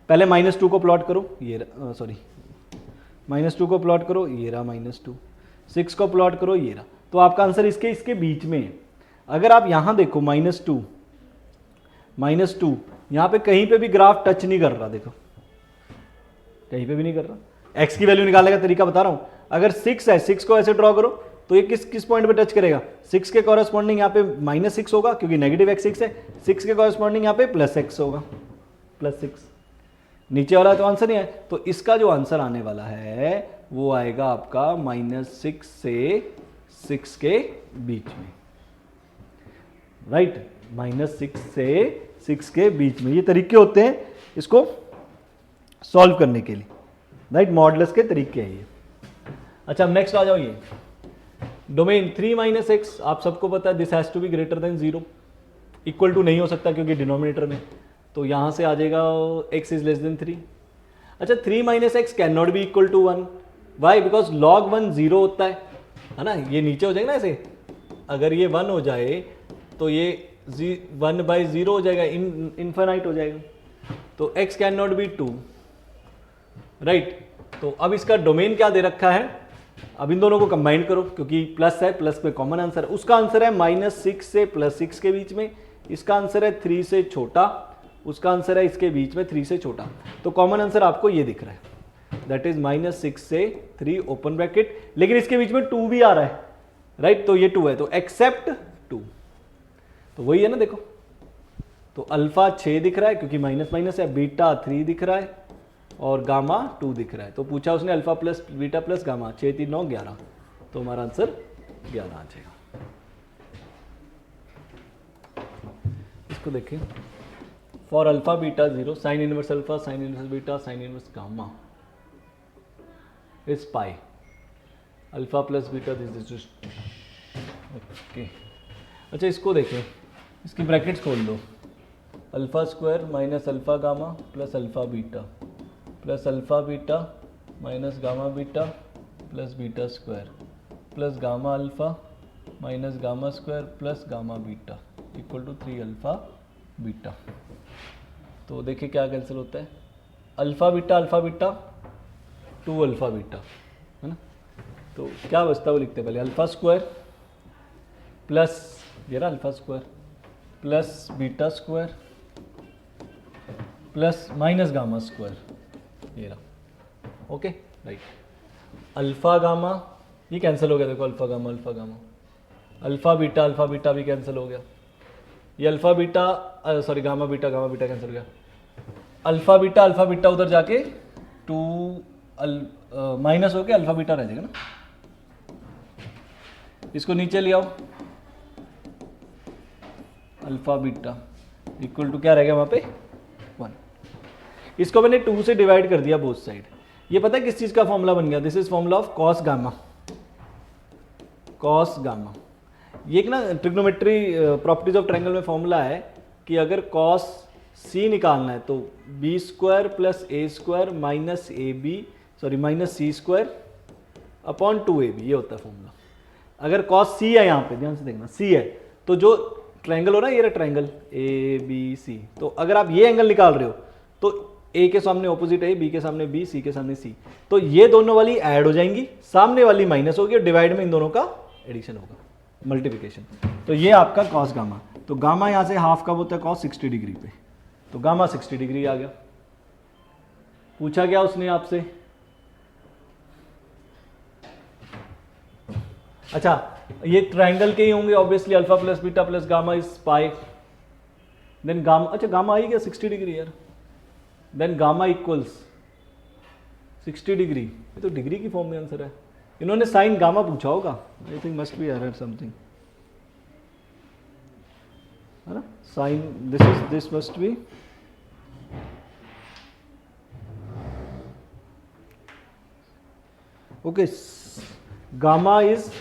Speaker 1: पहले -2 को प्लॉट करो, ये सॉरी -2 को प्लॉट करो, ये रहा -2, 6 को प्लॉट करो, ये रहा, तो आपका आंसर इसके बीच में है। अगर आप यहां देखो -2 यहां पे कहीं पे भी ग्राफ टच नहीं कर रहा, देखो कहीं पे भी नहीं कर रहा। x की वैल्यू निकालने का तरीका बता रहा हूं, अगर 6 है, 6 को ऐसे ड्रॉ करो तो ये किस पॉइंट पे टच करेगा, 6 के कॉरेस्पॉन्डिंग यहाँ पे -6 होगा क्योंकि नेगेटिव x 6 है, 6 के कॉरेस्पॉन्डिंग यहाँ पे +x होगा, +6 नीचे वाला तो आंसर नहीं है। तो इसका जो आंसर आने वाला है वो आएगा आपका -6 से 6 के बीच में, राइट, -6 से 6 के बीच में। ये तरीके होते हैं इसको सॉल्व करने के लिए, राइट, मॉडुलस के तरीके हैं ये। अच्छा नेक्स्ट आ जाओ, ये डोमेन 3 - x, आप सबको पता है this has to be greater than 0, equal to नहीं हो सकता क्योंकि डिनोमिनेटर में, तो यहां से आ जाएगा x इज लेस देन 3। अच्छा 3 - x can not be equal to 1, why, because log 1 0 होता है ना, ये नीचे हो जाएगा ना ऐसे, अगर ये 1 हो जाए तो ये 1/0 हो जाएगा, इनफाइनाइट हो जाएगा, तो x can not B 2, right, तो अब इसका डोमेन क्या दे रखा है, अब इन दोनों को कंबाइन करो क्योंकि प्लस है, प्लस में कॉमन आंसर है। उसका आंसर है -6 से +6 के बीच में, इसका आंसर है 3 से छोटा, उसका आंसर है इसके बीच में 3 से छोटा। तो कॉमन आंसर आपको ये दिख रहा है, दैट इज -6 से 3 ओपन ब्रैकेट, लेकिन इसके बीच में 2 भी आ रहा है, राइट? तो ये 2 है, तो एक्सेप्ट 2, तो वही है ना, देखो। तो अल्फा 6 दिख रहा है क्योंकि माइनस माइनस है, बीटा 3 दिख रहा है और गामा 2 दिख रहा है। तो पूछा उसने alpha plus beta plus gamma, 6 3 9 11, तो हमारा आंसर 11 आ जाएगा। इसको देखें, for alpha beta 0 sine inverse alpha sine inverse beta sine inverse gamma is pi, alpha plus beta this is okay. अच्छा इसको देखें, इसकी ब्रैकेट्स खोल दो, alpha square minus alpha gamma plus alpha beta plus alpha beta minus gamma beta plus beta square plus gamma alpha minus gamma square plus gamma beta equal to 3 alpha beta. तो देखिए क्या cancel होता है, alpha beta 2 alpha beta, है ना? तो क्या बचता है वो लिखते हैं पहले, अल्फा स्क्वायर प्लस ये रहा alpha square plus beta square plus minus gamma square, ये रहा, ओके राइट। अल्फा गामा ये कैंसिल हो गया, देखो अल्फा गामा अल्फा बीटा भी कैंसिल हो गया, ये alpha beta sorry gamma beta cancel हो गया, अल्फा बीटा उधर जाके 2 माइनस हो के अल्फा बीटा रह जाएगा ना। इसको नीचे ले आओ, अल्फा बीटा इक्वल टू क्या रह गया वहां पे 1। इसको मैंने 2 से डिवाइड कर दिया बोथ साइड। ये पता है किस चीज का फॉर्मूला बन गया, this is formula of cos gamma. ये एक ना ट्रिग्नोमेट्री प्रॉपर्टीज ऑफ ट्रायंगल में फॉर्मूला है कि अगर कॉस सी निकालना है तो बी स्क्वायर प्लस ए स्क्वायर माइनस सी स्क्वायर अपॉन 2ab, ये होता है फॉर्मूला। अगर कॉस सी है, यहाँ पे ध्यान से देखना सी है, तो जो ट्रायंगल हो रहा है ये ट्रायंगल ए बी सी, तो अगर आप ये एंगल निकाल रहे हो तो ए के सामने ऑपोजिट ए, बी के सामने बी, सी के सामने सी, तो ये दोनों वाली ऐड हो जाएंगी, सामने वाली माइनस होगी और डिवाइड में इन दोनों का एडिशन होगा, मल्टीप्लिकेशन। तो ये आपका कॉस गामा, तो गामा यहां से हाफ कब होता है कॉस 60 डिग्री पे, तो गामा 60 डिग्री आ गया। पूछा क्या उसने आपसे, अच्छा ये ट्रायंगल के ही होंगे obviously, alpha plus beta plus gamma is pi, then gamma, अच्छा गामा आई क्या 60 डिग्री यार, देन गामा इक्वल्स 60 डिग्री, ये तो डिग्री की फॉर्म में आंसर है। इन्होंने साइन गामा पूछा होगा, I think must be error something, है ना? Sine this must be okay, gamma is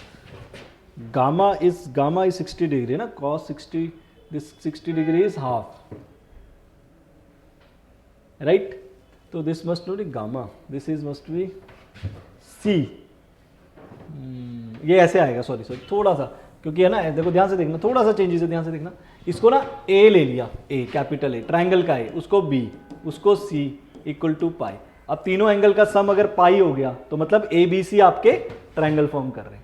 Speaker 1: 60 degree ना, cos 60, this 60 degree is half, right? तो this must not be gamma, this is must be C, ये ऐसे आएगा, sorry थोड़ा सा, क्योंकि है ना, देखो ध्यान से देखना, थोड़ा सा चेंजेस है, ध्यान से देखना। इसको ना ए ले लिया, ए कैपिटल ए, ट्रायंगल का ए, उसको बी, उसको सी इक्वल टू पाई। अब तीनों एंगल का सम अगर पाई हो गया तो मतलब ए बी सी आपके ट्रायंगल फॉर्म कर रहे हैं,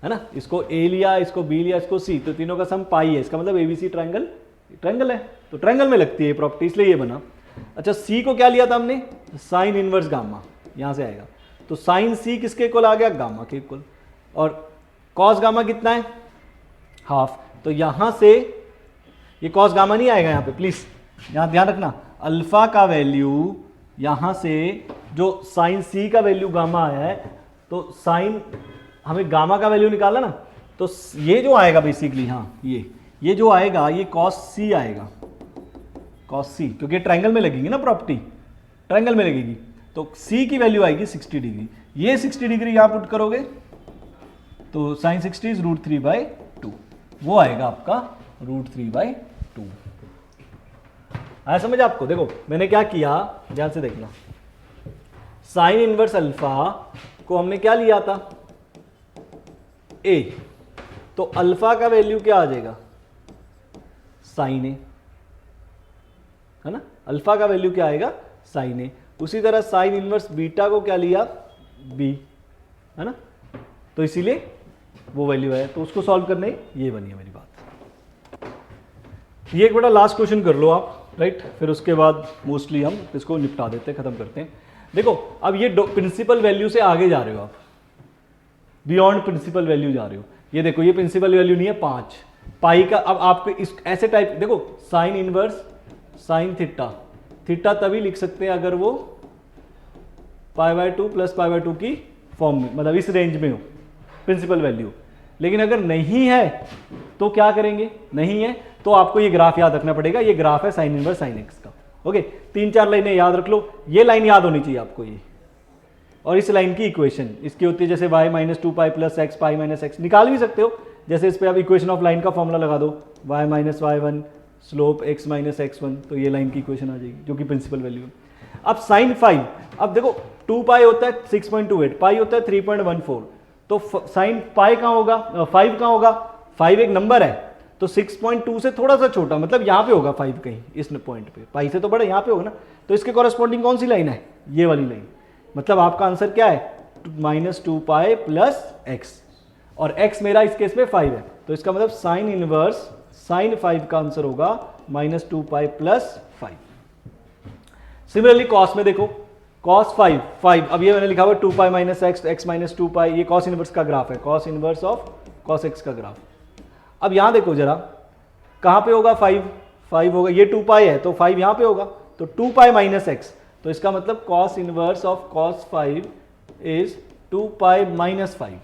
Speaker 1: है ना? इसको ए लिया, इसको बी लिया, इसको सी, तो तीनों का सम पाई है, इसका मतलब एबीसी ट्रायंगल है, तो ट्रायंगल में लगती है प्रॉपर्टी, इसलिए ये बना। अच्छा सी को क्या लिया था हमने, साइन इनवर्स गामा, यहां से आएगा, तो साइन सी किसके इक्वल आ गया, गामा के इक्वल, और कॉस गामा कितना है, हाफ, तो यहां से ये कॉस गामा नहीं आएगा यहाँ पे, प्लीज यहां ध्यान रखना, अल्फा का वैल्यू यहां से जो साइन सी का वैल्यू गामा आया है, तो साइन हमें गामा का वैल्यू निकाला ना, तो ये जो आएगा बेसिकली, हाँ ये जो आएगा ये कॉस सी आएगा, कॉस सी, क्योंकि ट्रायंगल में लगेगी ना प्रॉपर्टी, ट्रायंगल में लगेगी, तो सी की वैल्यू आएगी 60 डिग्री, ये 60 डिग्री यहां पुट करोगे तो साइन 60 इज √3/2, वो आएगा आपका √3/2। आया समझ आपको? देखो मैंने क्या किया, ध्यान से देखना, साइन इनवर्स अल्फा को हमने क्या लिया था, ए, तो अल्फा का वैल्यू क्या आ जाएगा, साइन ए, है ना? अल्फा का वैल्यू क्या आएगा, साइन ए, उसी तरह साइन इनवर्स बीटा को क्या लिया, बी, है ना, तो इसीलिए वो वैल्यू है, तो उसको सॉल्व करने ये बनी है मेरी बात। ये एक बड़ा लास्ट क्वेश्चन कर लो आप, राइट, फिर उसके बाद मोस्टली हम इसको निपटा देते हैं, खत्म करते हैं। देखो अब ये प्रिंसिपल वैल्यू से आगे जा रहे हो आप, बियॉन्ड प्रिंसिपल वैल्यू जा रहे हो। ये देखो ये प्रिंसिपल वैल्यू नहीं है 5 पाई का, अब आपको इस ऐसे टाइप देखो sine inverse sine theta, theta तभी लिख सकते हैं अगर वो π/2 + π/2 की फॉर्म में, मतलब इस रेंज में हो प्रिंसिपल वैल्यू। लेकिन अगर नहीं है तो क्या करेंगे, नहीं है तो आपको ये ग्राफ याद रखना पड़ेगा, ये ग्राफ है साइन इनवर्स साइन एक्स का। ओके, 3-4 लाइनें याद रख लो, ये लाइन याद होनी चाहिए आपको ये, और इस लाइन की इक्वेशन इसकी होती है जैसे y - 2π + x π - x, निकाल भी सकते हो, जैसे इस पे आप इक्वेशन ऑफ लाइन का फॉर्मूला लगा दो y - y1 slope x - x1, तो ये लाइन की इक्वेशन आ जाएगी जो कि प्रिंसिपल वैल्यू है। अब साइन 5, अब देखो 2π होता है 6.28, पाई होता है 3.14, तो साइन पाई कहाँ होगा, 5 कहाँ होगा, 5 एक नंबर है तो 6.2 से थोड़ा सा छोटा, मतलब यहाँ पे होगा 5 कहीं इस पॉइंट पे, पाई से तो बड़ा यहाँ पे होगा ना, तो इसके कॉरेस्पॉन्डिंग कौन सी लाइन है, ये वाली लाइन। मतलब आपका आंसर क्या है, -2π + x, और x मेरा इस केस में 5 है, तो इसका मतलब साइन इनवर्स साइन 5 का आंसर होगा -2π + 5। सिमिलरली कॉस में देखो, cos 5, अब ये मैंने लिखा हुआ 2π - x x - 2π, ये cos इनवर्स का ग्राफ है, cos inverse of cos x का ग्राफ। अब यहां देखो जरा कहां पे होगा 5 होगा, ये 2π है तो 5 यहां पे होगा, तो 2π - x, तो इसका मतलब cos inverse of cos 5 is 2π - 5,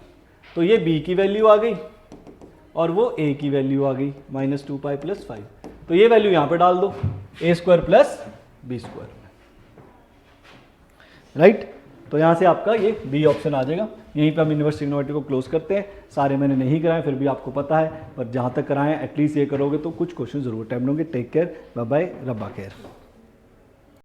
Speaker 1: तो ये b की वैल्यू आ गई और वो a की वैल्यू आ गई -2π + 5, तो ये वैल्यू यहां पे डाल दो a² + b², राइट। तो यहाँ से आपका ये बी ऑप्शन आ जाएगा। यहीं पे हम इनवर्स ट्रिग्नोमेट्री को क्लोज करते हैं। सारे मैंने नहीं कराए फिर भी आपको पता है, पर जहाँ तक कराएं एटलीस्ट ये करोगे तो कुछ क्वेश्चन जरूर अटेम्प्ट होंगे। टेक केयर, बाय बाय, रब्बा खैर।